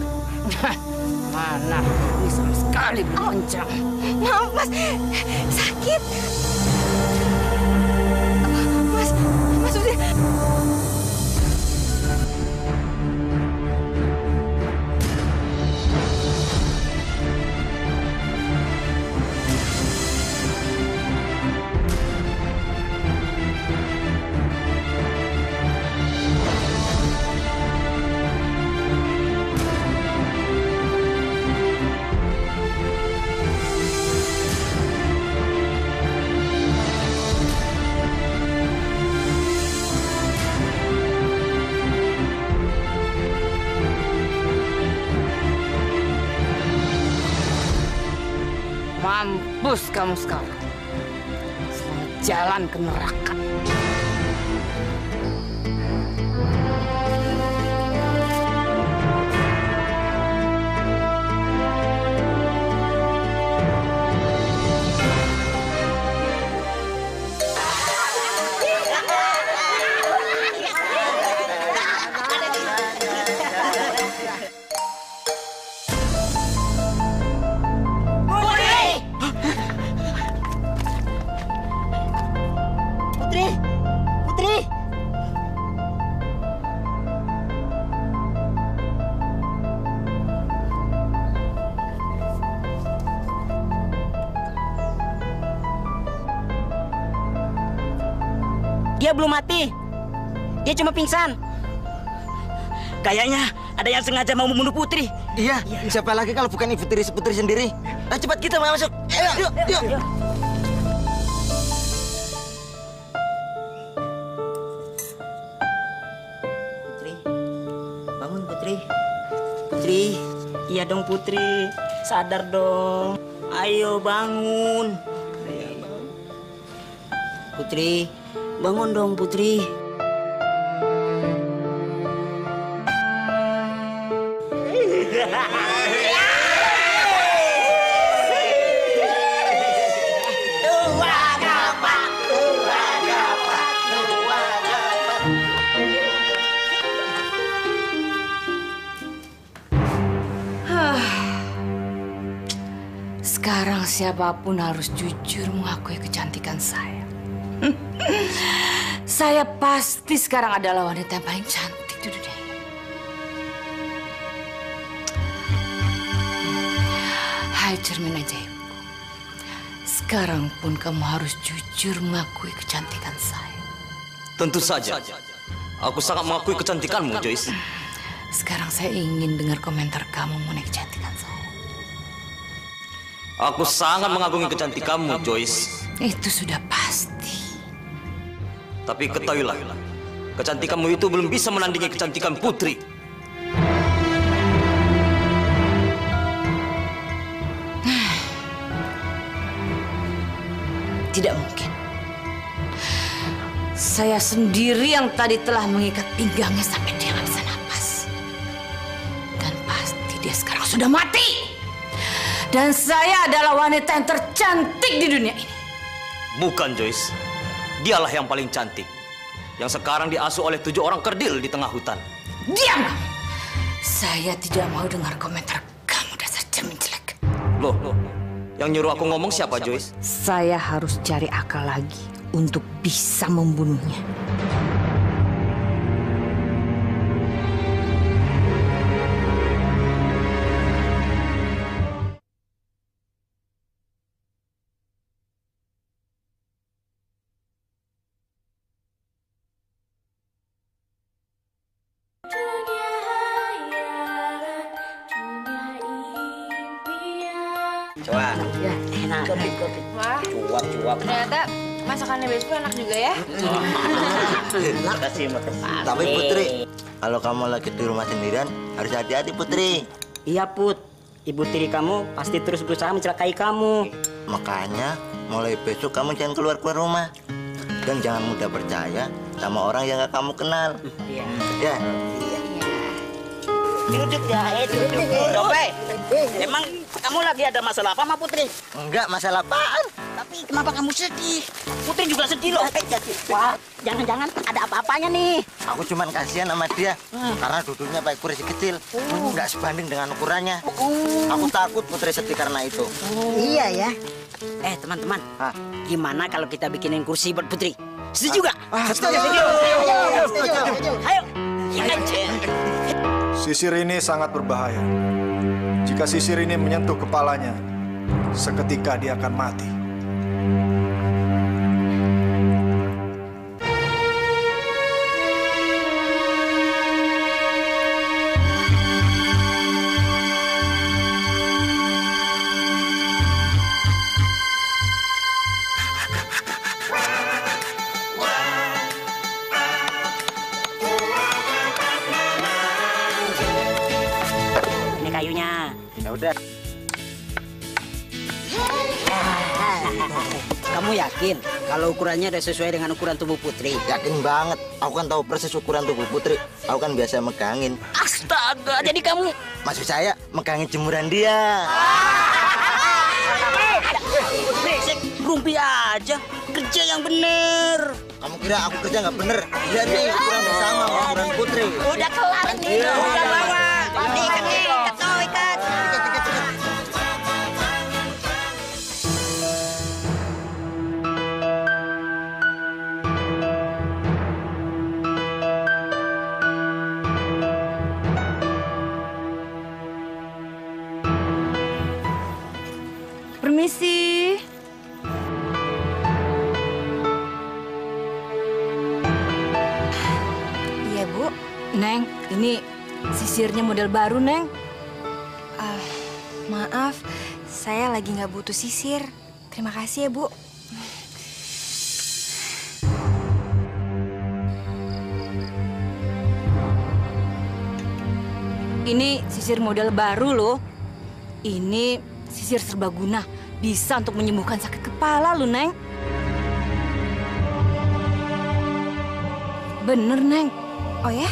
Speaker 4: Mana? Ini sama sekali belum kencang.
Speaker 3: Maaf Mas, sakit. Mas udah.
Speaker 4: Mampus kamu sekarang. Selamat jalan ke neraka.
Speaker 9: Dia belum mati. Dia cuma pingsan. Kayaknya ada yang sengaja mau membunuh Putri.
Speaker 11: Iya, siapa lagi kalau bukan Ibu Tiri Putri sendiri? Nah, cepat kita masuk. Ayo, yuk.
Speaker 9: Putri, bangun Putri. Putri, iya dong Putri. Sadar dong. Ayo bangun. Putri, bangun dong Putri.
Speaker 4: Sekarang siapapun harus jujur mengakui kecantikan saya. Saya pasti sekarang adalah wanita yang paling cantik di dunia ini. Hai cermin ajaibku. Sekarang pun kamu harus jujur mengakui kecantikan saya.
Speaker 6: Tentu saja. Aku sangat mengakui kecantikanmu, Joyce.
Speaker 4: Sekarang saya ingin dengar komentar kamu mengenai kecantikan saya.
Speaker 6: Aku sangat mengagumi kecantikanmu, Joyce.
Speaker 4: Itu sudah pasti.
Speaker 6: Tapi ketahuilah, kecantikanmu itu belum bisa menandingi kecantikan Putri.
Speaker 4: Tidak mungkin. Saya sendiri yang tadi telah mengikat pinggangnya sampai dia nggak bisa napas. Dan pasti dia sekarang sudah mati. Dan saya adalah wanita yang tercantik di dunia ini.
Speaker 6: Bukan, Joyce. Dialah yang paling cantik. Yang sekarang diasuh oleh 7 orang kerdil di tengah hutan.
Speaker 4: Diam! Saya tidak mau dengar komentar kamu dasar cermin jelek.
Speaker 6: Loh, yang nyuruh aku ngomong siapa, Joyce?
Speaker 4: Saya harus cari akal lagi untuk bisa membunuhnya.
Speaker 9: Coba.
Speaker 4: Ya,
Speaker 9: Enak.
Speaker 4: kopi.
Speaker 2: Wah,
Speaker 9: Cuap.
Speaker 2: ternyata masakannya Bespu enak juga ya.
Speaker 9: Makasih.
Speaker 11: Tapi Putri, kalau kamu lagi di rumah sendirian, harus hati-hati Putri.
Speaker 9: Iya Put, Ibu Tiri kamu pasti terus berusaha mencelakai kamu.
Speaker 11: Makanya mulai besok kamu jangan keluar rumah. Dan jangan mudah percaya sama orang yang gak kamu kenal.
Speaker 9: Iya.
Speaker 11: Ya.
Speaker 9: Duduk ya, duduk. Dope, emang kamu lagi ada masalah apa sama Putri?
Speaker 11: Enggak, masalah apaan?
Speaker 9: Tapi kenapa kamu sedih? Putri juga sedih loh. Wah, jangan-jangan ada apa-apanya nih.
Speaker 11: Aku cuman kasihan sama dia. Karena duduknya pakai kursi kecil. Nggak sebanding dengan ukurannya. Aku takut Putri sedih karena itu.
Speaker 9: Iya ya. Teman-teman, gimana kalau kita bikinin kursi buat Putri? Setuju gak?
Speaker 11: Setuju.
Speaker 9: Ayo.
Speaker 5: Sisir ini sangat berbahaya. Jika sisir ini menyentuh kepalanya, seketika dia akan mati.
Speaker 9: Ini kayunya.
Speaker 11: Ya udah.
Speaker 9: Kamu yakin kalau ukurannya udah sesuai dengan ukuran tubuh Putri?
Speaker 11: Yakin banget. Aku kan tahu persis ukuran tubuh Putri. Aku kan biasa megangin.
Speaker 9: Astaga, jadi kamu...
Speaker 11: Maksud saya megangin jemuran dia.
Speaker 9: Brengsek, rumpi aja. Kerja yang bener.
Speaker 11: Kamu kira aku kerja nggak bener? Lihat nih, ukuran bersama sama ukuran Putri.
Speaker 9: Udah kelar nih. Udah lama. Nih, ikat nih. Ikat.
Speaker 4: Permisi. Iya, Bu. Neng, ini sisirnya model baru, Neng.
Speaker 3: Maaf, saya lagi nggak butuh sisir. Terima kasih ya, Bu.
Speaker 4: Ini sisir model baru loh. Ini sisir serbaguna. Bisa untuk menyembuhkan sakit kepala loh, Neng. Bener, Neng.
Speaker 3: Oh ya?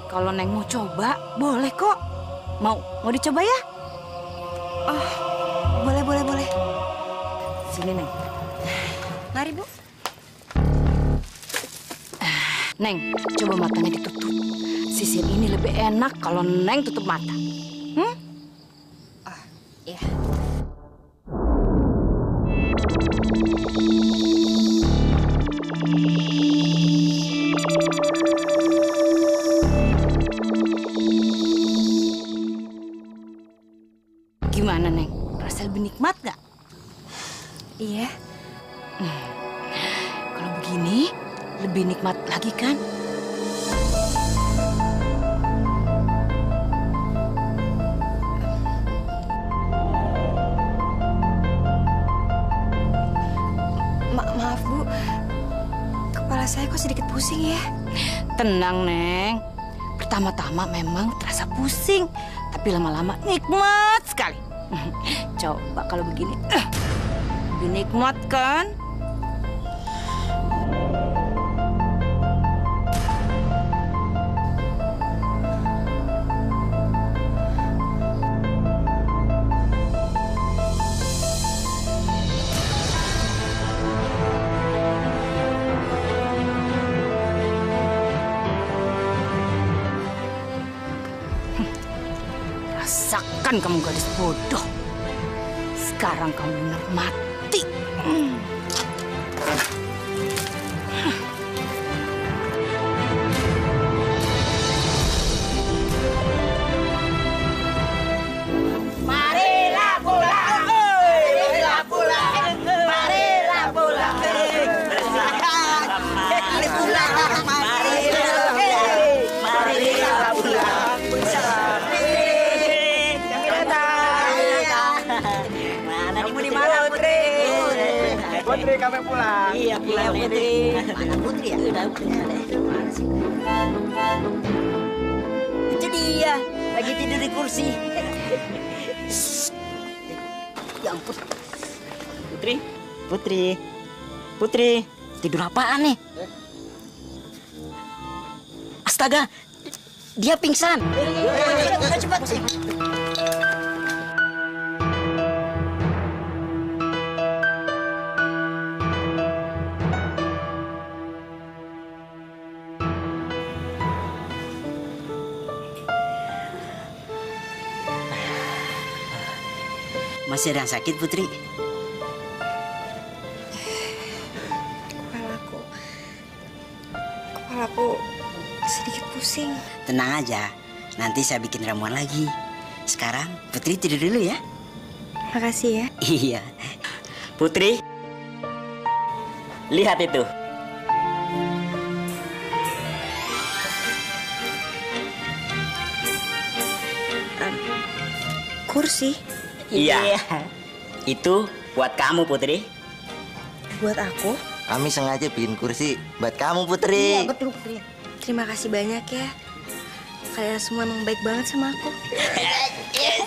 Speaker 4: Kalau Neng mau coba, boleh kok. Mau dicoba ya?
Speaker 3: Oh, boleh.
Speaker 4: Sini, Neng.
Speaker 3: Mari, Bu.
Speaker 4: Neng, coba matanya ditutup. Sisir ini lebih enak kalau Neng tutup mata.
Speaker 3: Iya.
Speaker 4: Gimana, Neng? Rasa lebih nikmat nggak?
Speaker 3: Iya.
Speaker 4: Kalau begini, lebih nikmat lagi kan?
Speaker 3: Maaf, Bu. Kepala saya kok sedikit pusing ya?
Speaker 4: Tenang, Neng. Pertama-tama memang terasa pusing, tapi lama-lama nikmat sekali. Coba kalau begini, lebih nikmat kan? Rasakan kamu gadis bodoh. Sekarang kamu benar mati.
Speaker 9: Marilah pulang. Marilah pulang. Marilah pulang. Marilah pulang. Marilah pulang. Mana nih di mana Putri?
Speaker 11: Putri, kami pulang.
Speaker 9: Iya, pulang Putri. Mana Putri ya? Itu dia, lagi tidur di kursi. Ya ampun. Putri, tidur apaan nih? Astaga, dia pingsan. Cepat. Masih ada yang sakit, Putri?
Speaker 3: Kepalaku sedikit pusing.
Speaker 9: Tenang aja, nanti saya bikin ramuan lagi. Sekarang Putri tidur dulu ya.
Speaker 3: Makasih ya.
Speaker 9: Iya. Putri, lihat itu.
Speaker 3: Kursi?
Speaker 9: Iya. Itu buat kamu, Putri.
Speaker 3: Buat aku?
Speaker 11: Kami sengaja bikin kursi buat kamu, Putri.
Speaker 3: Iya, betul, Putri. Terima kasih banyak ya. Kalian semua emang baik banget sama aku.
Speaker 9: Yes.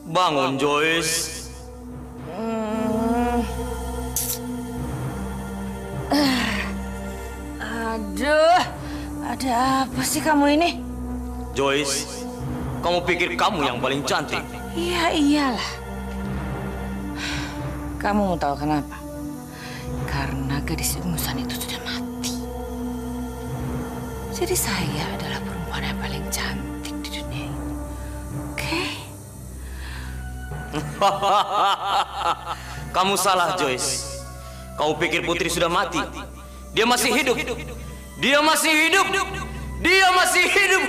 Speaker 6: Bangun, Joyce.
Speaker 4: Aduh, ada apa sih kamu ini?
Speaker 6: Joyce, kamu pikir kamu yang paling cantik?
Speaker 4: Iya, iyalah. Kamu mau tahu kenapa? Karena gadis ingusan itu sudah mati. Jadi saya adalah perempuan yang paling cantik di dunia ini. Oke?
Speaker 6: Kamu salah, Joyce. Kamu pikir Putri sudah mati? Dia masih hidup. Dia masih hidup. Dia masih hidup.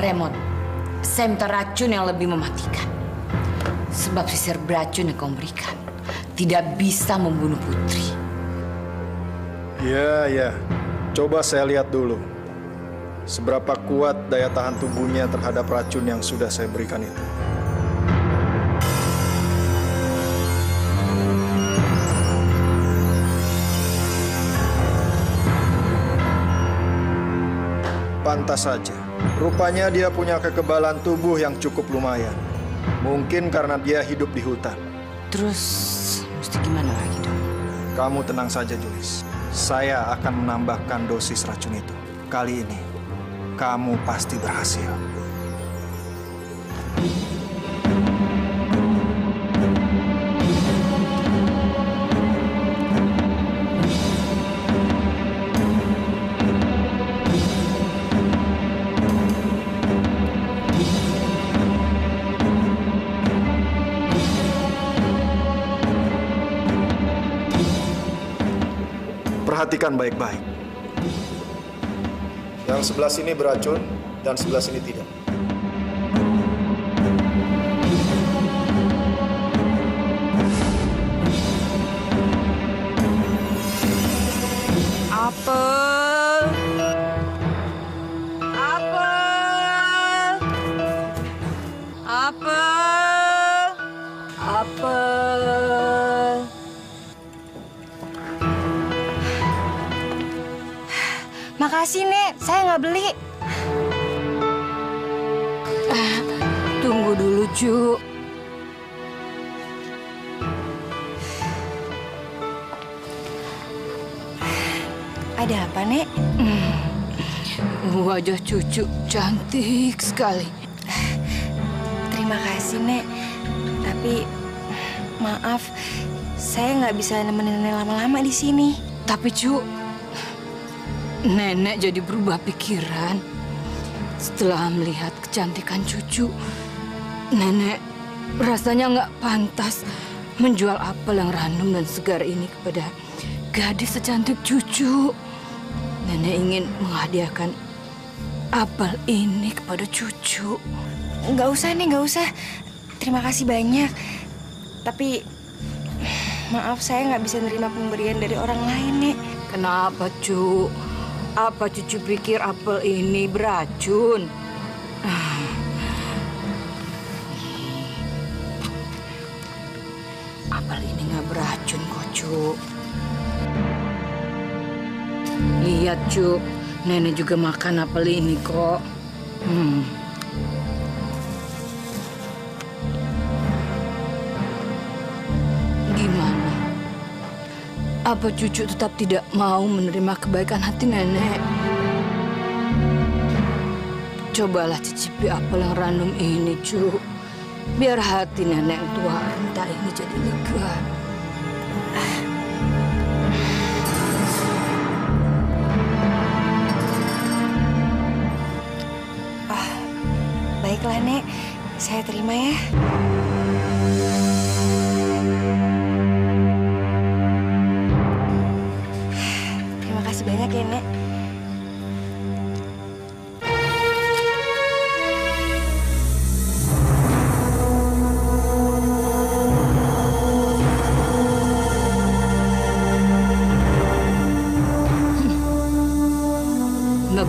Speaker 4: Raymond, saya minta racun yang lebih mematikan. Sebab sisir beracun yang kau berikan tidak bisa membunuh Putri.
Speaker 5: Ya. Coba saya lihat dulu. Seberapa kuat daya tahan tubuhnya terhadap racun yang sudah saya berikan itu. Pantas saja. Rupanya dia punya kekebalan tubuh yang cukup lumayan. Mungkin karena dia hidup di hutan.
Speaker 4: Terus, mesti gimana lagi dong?
Speaker 5: Kamu tenang saja, Joyce. Saya akan menambahkan dosis racun itu. Kali ini, kamu pasti berhasil. Perhatikan baik-baik. Yang sebelah sini beracun dan sebelah sini tidak.
Speaker 4: Apel. Apel. Apel. Apel.
Speaker 3: Makasih, Nek. Saya nggak beli.
Speaker 4: Tunggu dulu, Cu.
Speaker 3: Ada apa, Nek?
Speaker 4: Wajah cucu cantik sekali.
Speaker 3: Terima kasih, Nek. Tapi maaf, saya nggak bisa nemenin Nenek lama-lama di sini.
Speaker 4: Tapi, Cu, Nenek jadi berubah pikiran setelah melihat kecantikan cucu. Nenek rasanya nggak pantas menjual apel yang random dan segar ini kepada gadis secantik cucu. Nenek ingin menghadiahkan apel ini kepada cucu.
Speaker 3: Nggak usah, Nek, nggak usah. Terima kasih banyak. Tapi maaf, saya nggak bisa nerima pemberian dari orang lain, Nek.
Speaker 4: Kenapa, Cu? Apa cucu pikir apel ini beracun? Apel ini nggak beracun kok, Cu. Lihat, Cu. Nenek juga makan apel ini kok. Gimana? Apa cucu tetap tidak mau menerima kebaikan hati nenek? Cobalah cicipi apel yang random ini, Cu. Biar hati nenek yang tua renta ini jadi lega.
Speaker 3: Baiklah, Nek. Saya terima ya. Terima kasih banyak ya, Nek.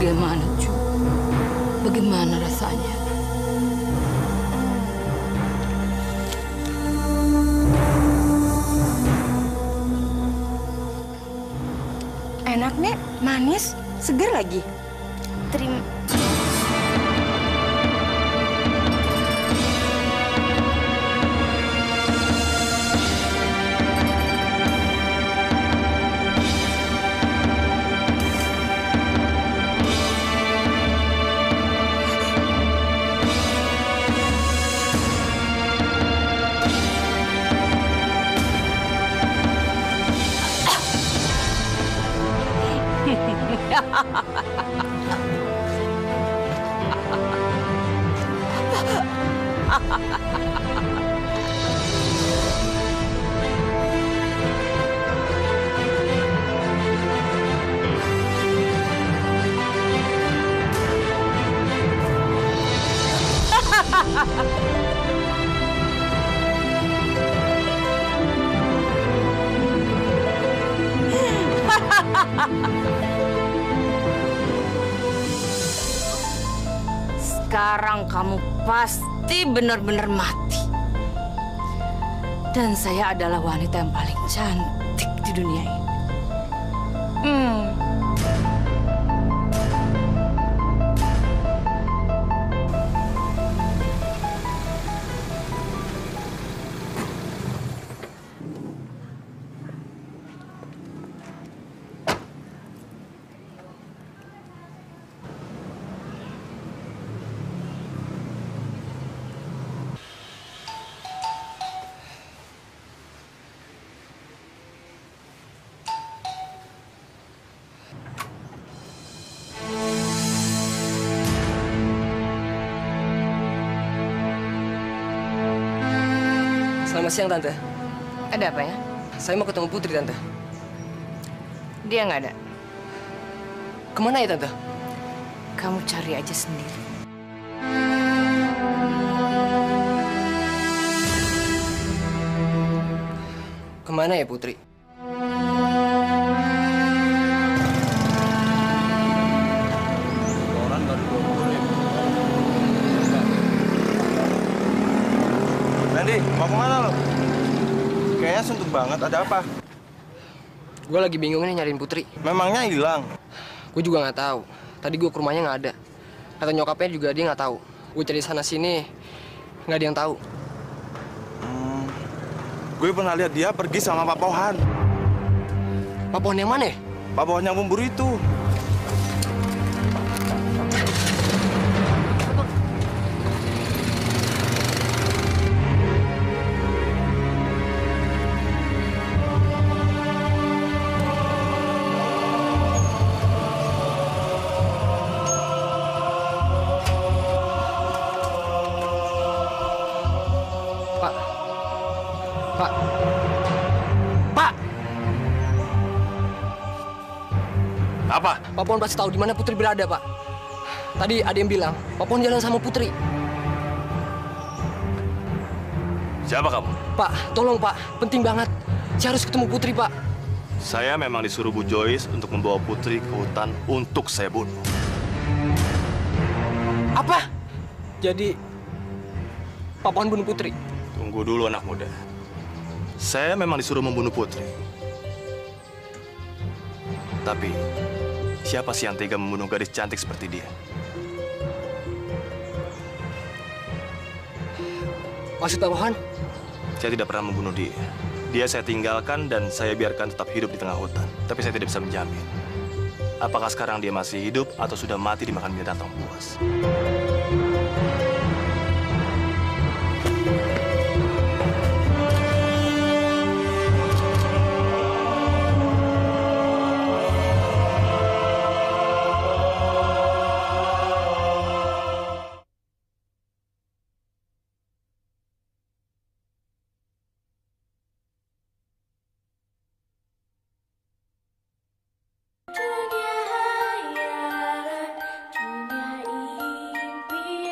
Speaker 4: Bagaimana, Cu? Bagaimana rasanya? Enak, Nek. Manis, seger lagi.
Speaker 3: Terima.
Speaker 4: Sekarang kamu pasti benar-benar mati. Dan saya adalah wanita yang paling cantik di dunia ini.
Speaker 7: Selamat siang, Tante.
Speaker 4: Ada apa ya?
Speaker 7: Saya mau ketemu Putri, Tante.
Speaker 4: Dia nggak ada.
Speaker 7: Kemana ya, Tante?
Speaker 4: Kamu cari aja sendiri.
Speaker 7: Kemana ya, Putri?
Speaker 5: Nanti, mau kemana lo? Kayaknya suntuk banget, ada apa?
Speaker 7: Gue lagi bingung nih nyariin Putri.
Speaker 5: Memangnya hilang?
Speaker 7: Gue juga nggak tahu. Tadi gue ke rumahnya nggak ada. Kata nyokapnya juga dia nggak tahu. Gue cari sana sini, nggak ada yang tahu.
Speaker 5: Gue pernah lihat dia pergi sama Pak Pohan.
Speaker 7: Pak Pohan yang mana?
Speaker 5: Pak Pohan yang pemburu itu.
Speaker 7: Apa? Pak Pohon pasti tahu di mana Putri berada, Pak. Tadi ada yang bilang, Pak Pohon jalan sama Putri.
Speaker 8: Siapa kamu?
Speaker 7: Pak, tolong Pak, penting banget. Saya harus ketemu Putri, Pak.
Speaker 8: Saya memang disuruh Bu Joyce untuk membawa Putri ke hutan untuk saya bunuh.
Speaker 7: Apa? Jadi, Pak Pohon bunuh Putri?
Speaker 8: Tunggu dulu, anak muda. Saya memang disuruh membunuh Putri. Tapi, siapa sih yang tega membunuh gadis cantik seperti dia?
Speaker 7: Maksud Pak Pohon?
Speaker 8: Saya tidak pernah membunuh dia. Dia saya tinggalkan dan saya biarkan tetap hidup di tengah hutan. Tapi saya tidak bisa menjamin apakah sekarang dia masih hidup atau sudah mati dimakan binatang buas.
Speaker 12: Dunia hayalan, dunia impian.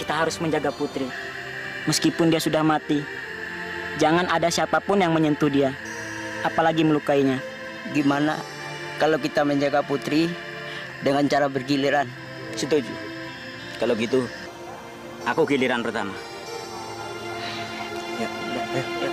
Speaker 9: kita harus menjaga Putri. Meskipun dia sudah mati, jangan ada siapapun yang menyentuh dia, apalagi melukainya.
Speaker 12: Gimana kalau kita menjaga Putri dengan cara bergiliran?
Speaker 9: Setuju. Kalau gitu, aku giliran pertama.
Speaker 12: Ya, ya, ya.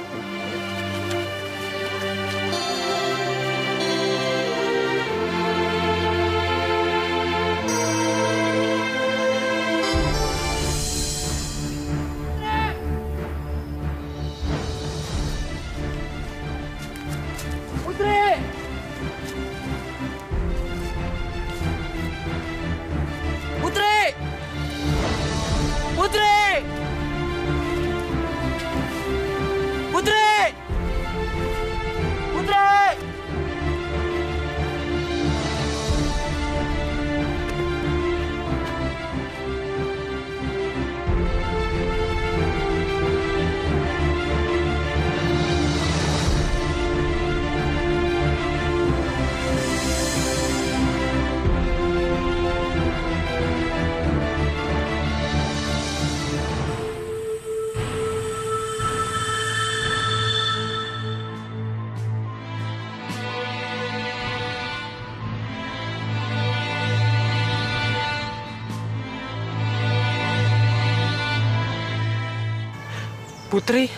Speaker 7: Putri?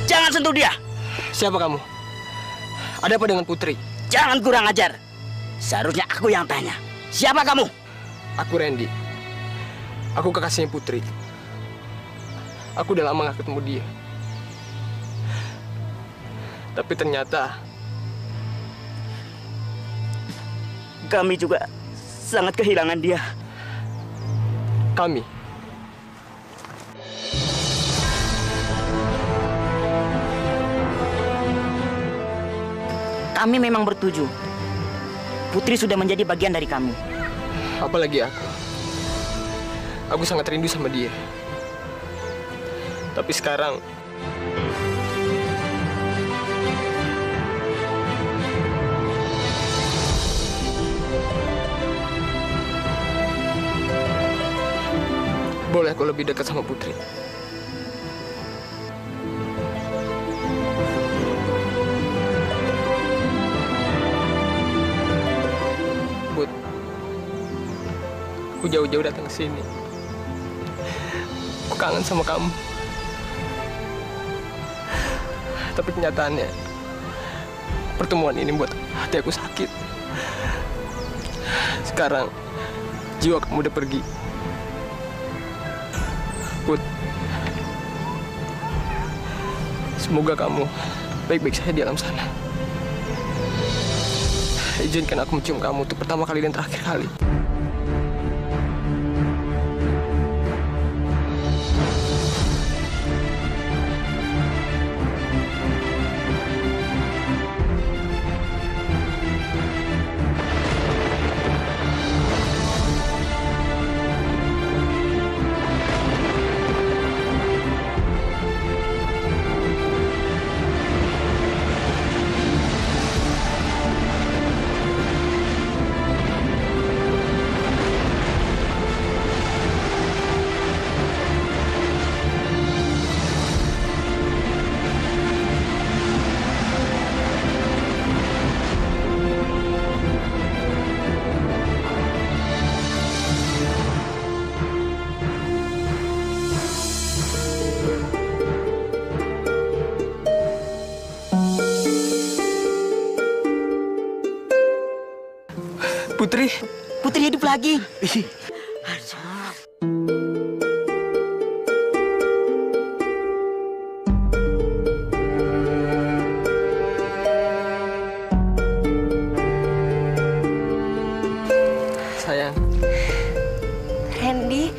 Speaker 9: Jangan sentuh dia!
Speaker 7: Siapa kamu? Ada apa dengan Putri?
Speaker 9: Jangan kurang ajar. Seharusnya aku yang tanya. Siapa kamu?
Speaker 7: Aku Randy. Aku kekasihnya Putri. Aku udah lama gak ketemu dia. Tapi ternyata
Speaker 9: kami juga sangat kehilangan dia.
Speaker 7: Kami?
Speaker 9: Kami memang bertujuh. Putri sudah menjadi bagian dari kami.
Speaker 7: Apalagi aku. Aku sangat rindu sama dia. Tapi sekarang boleh aku lebih dekat sama Putri. Put, aku jauh-jauh datang ke sini. Aku kangen sama kamu. Tapi kenyataannya, pertemuan ini buat hati aku sakit. Sekarang, jiwa kamu udah pergi. Put, semoga kamu baik-baik saja di alam sana. Izinkan aku mencium kamu untuk pertama kali dan terakhir kali. Putri?
Speaker 9: Putri hidup lagi.
Speaker 7: Sayang.
Speaker 3: Randy,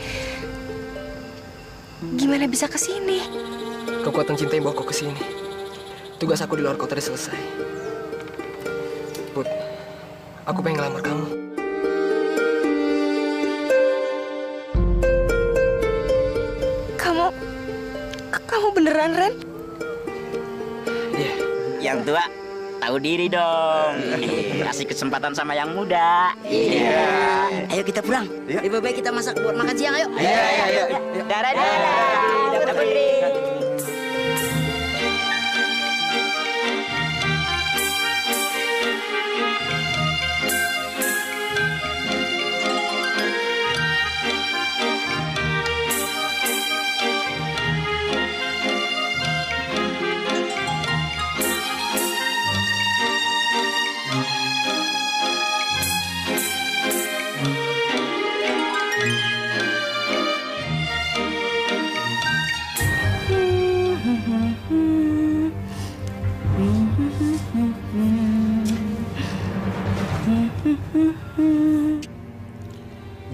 Speaker 3: gimana bisa ke sini?
Speaker 7: Kekuatan cinta yang bawa aku ke sini. Tugas aku di luar kota udah selesai. Put, aku pengen ngelamar kamu.
Speaker 3: Kamu beneran, Ren?
Speaker 7: Iya.
Speaker 9: Yang tua,
Speaker 12: tahu diri dong. Kasih kesempatan sama yang muda. Iya. Ayo kita pulang. Lebih baik kita masak buat makan siang, ayo. Iya. Dadah. Dadah Putri.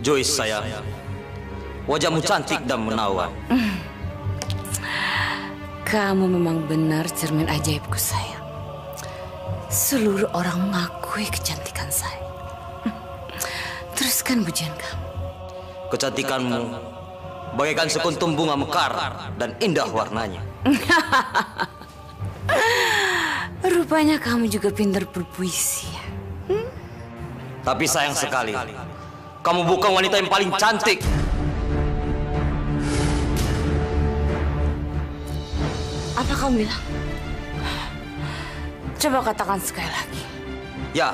Speaker 6: Joyce sayang, wajahmu cantik dan menawan.
Speaker 4: Kamu memang benar cermin ajaibku sayang. Seluruh orang mengakui kecantikan saya. Teruskan pujian kamu.
Speaker 6: Kecantikanmu bagaikan sekuntum bunga mekar dan indah warnanya.
Speaker 4: Rupanya kamu juga pintar berpuisi ya.
Speaker 6: Tapi sayang sekali, kamu bukan wanita yang paling cantik.
Speaker 4: Apa kamu bilang? Coba katakan sekali lagi.
Speaker 6: Ya,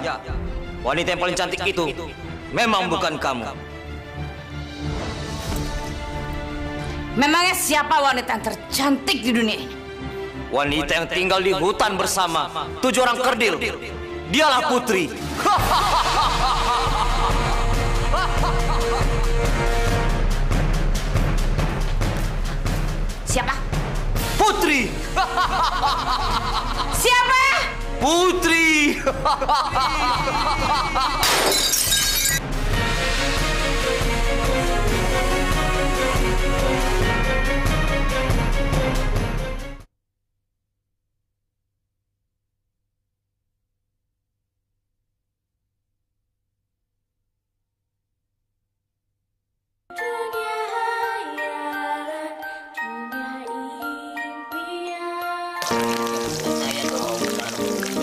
Speaker 6: wanita yang paling cantik itu memang bukan kamu.
Speaker 4: Memangnya siapa wanita yang tercantik di dunia ini?
Speaker 6: Wanita yang tinggal di hutan bersama 7 orang kerdil. Dialah Putri.
Speaker 4: Siapa?
Speaker 6: Putri.
Speaker 4: Siapa?
Speaker 6: Putri.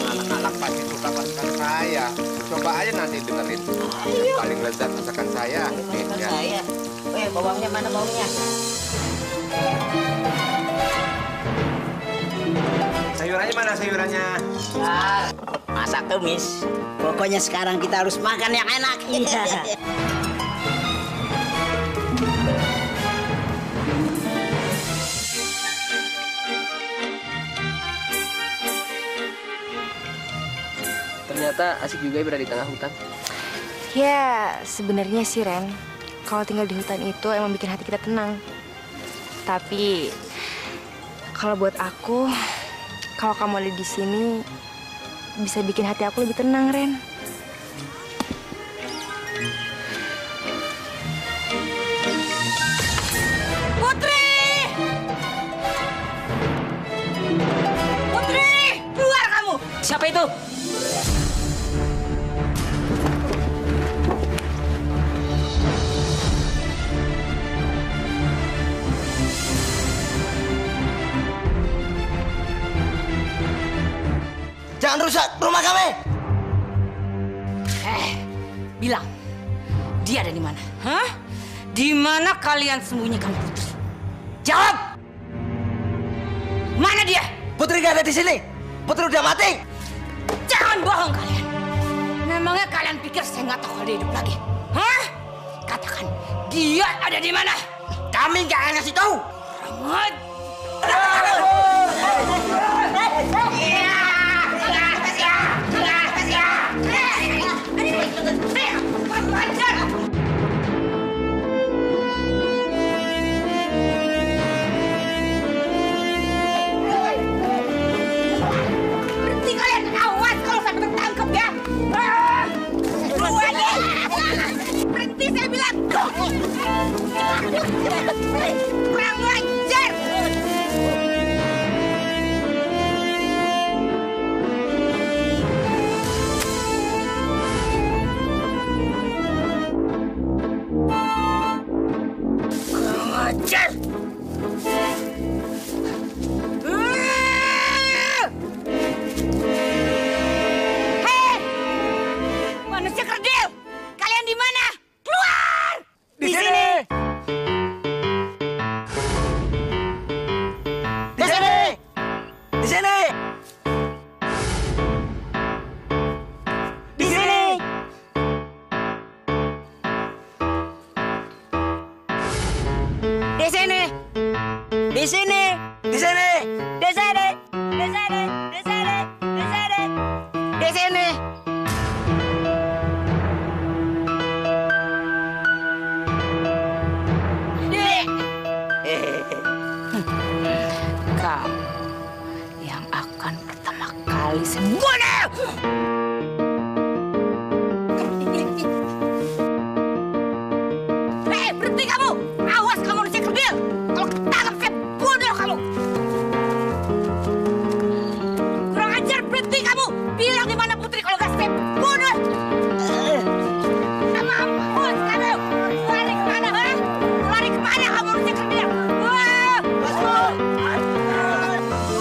Speaker 10: Anak-anak pasti suka masakan saya. Coba aja nanti dengerin. Yang paling lezat masakan saya. Nih, ya.
Speaker 9: Saya. Bawangnya mana bawangnya?
Speaker 10: Sayurannya mana sayurannya?
Speaker 9: Masak tumis. Pokoknya sekarang kita harus makan yang enak.
Speaker 7: Ternyata asik juga ya berada di tengah hutan.
Speaker 3: Ya, sebenarnya sih Ren, kalau tinggal di hutan itu emang bikin hati kita tenang. Tapi kalau buat aku, kalau kamu ada di sini bisa bikin hati aku lebih tenang, Ren.
Speaker 4: Putri! Putri! Keluar kamu! Siapa itu?
Speaker 11: Jangan rusak rumah kami.
Speaker 4: Bilang, dia ada di mana? Hah? Di mana kalian sembunyikan Putri? Jawab! Mana dia?
Speaker 11: Putri gak ada di sini. Putri udah mati.
Speaker 4: Jangan bohong kalian. Memangnya kalian pikir saya nggak tahu kalau dia hidup lagi? Hah? Katakan, dia ada di mana?
Speaker 11: Kami nggak akan ngasih tahu.
Speaker 4: Ramad. Berhenti kalian, awas kalau sampai tertangkap ya. Berhenti saya bilang. Kurang ajar. Kurang ajar.
Speaker 9: sini.
Speaker 4: Kau yang akan pertama kali sembunyi. Berhenti kamu! Awas kamu manusia kerdil! Kalau ketangkap saya bunuh kamu! Kurang ajar, berhenti kamu! Bilang di mana Putri, kalau nggak saya bunuh! Mampus kamu! Lari kemana, ha? Lari kemana kamu manusia kerdil?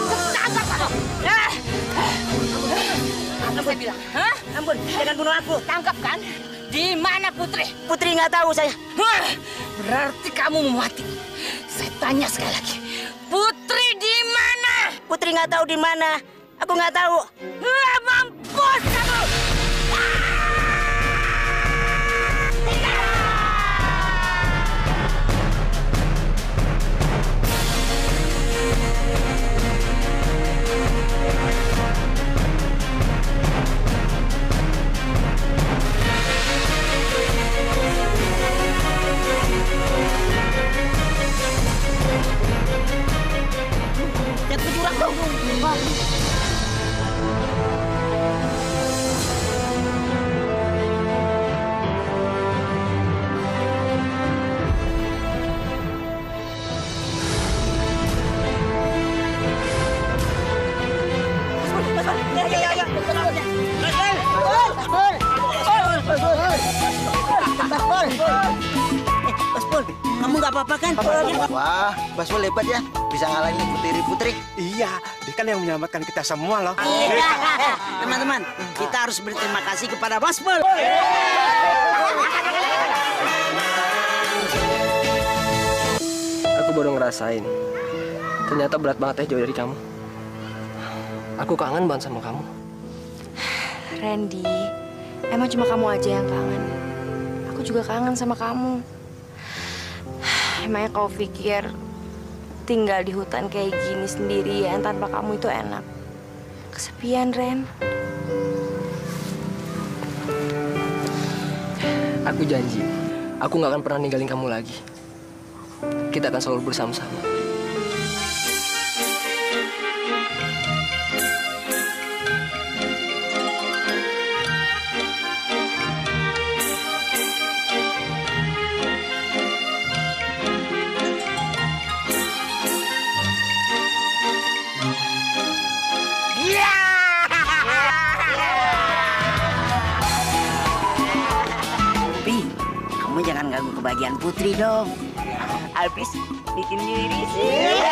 Speaker 4: Ketangkap kamu! Apa saya bilang? Hah?
Speaker 9: Ampun, jangan bunuh aku.
Speaker 4: Tangkap kan? Di mana Putri?
Speaker 9: Putri nggak tahu saya.
Speaker 4: Berarti kamu mau mati. Saya tanya sekali lagi. Putri di mana?
Speaker 9: Putri nggak tahu di mana. Aku nggak tahu.
Speaker 4: Mampus kamu!
Speaker 9: Jatuh jurang dong. Mas Pol, kamu nggak apa-apa kan?
Speaker 11: Wah, Mas Pol hebat ya. Bisa ngalahin Putri.
Speaker 10: Iya, dia kan yang menyelamatkan kita semua loh.
Speaker 9: Teman-teman, kita harus berterima kasih kepada Mas Pol.
Speaker 7: Aku baru ngerasain. Ternyata berat banget ya jauh dari kamu. Aku kangen banget sama kamu.
Speaker 3: Randy, emang cuma kamu aja yang kangen. Aku juga kangen sama kamu. Emangnya kau pikir tinggal di hutan kayak gini sendirian tanpa kamu itu enak? Kesepian, Ren.
Speaker 7: Aku janji, aku nggak akan pernah ninggalin kamu lagi. Kita akan selalu bersama-sama.
Speaker 9: Kamu jangan ganggu kebahagiaan Putri dong. Habis bikin diri sih.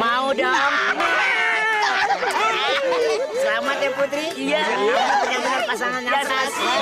Speaker 9: Mau dong. Selamat ya Putri. Iya. Benar-benar pasangan yang asli.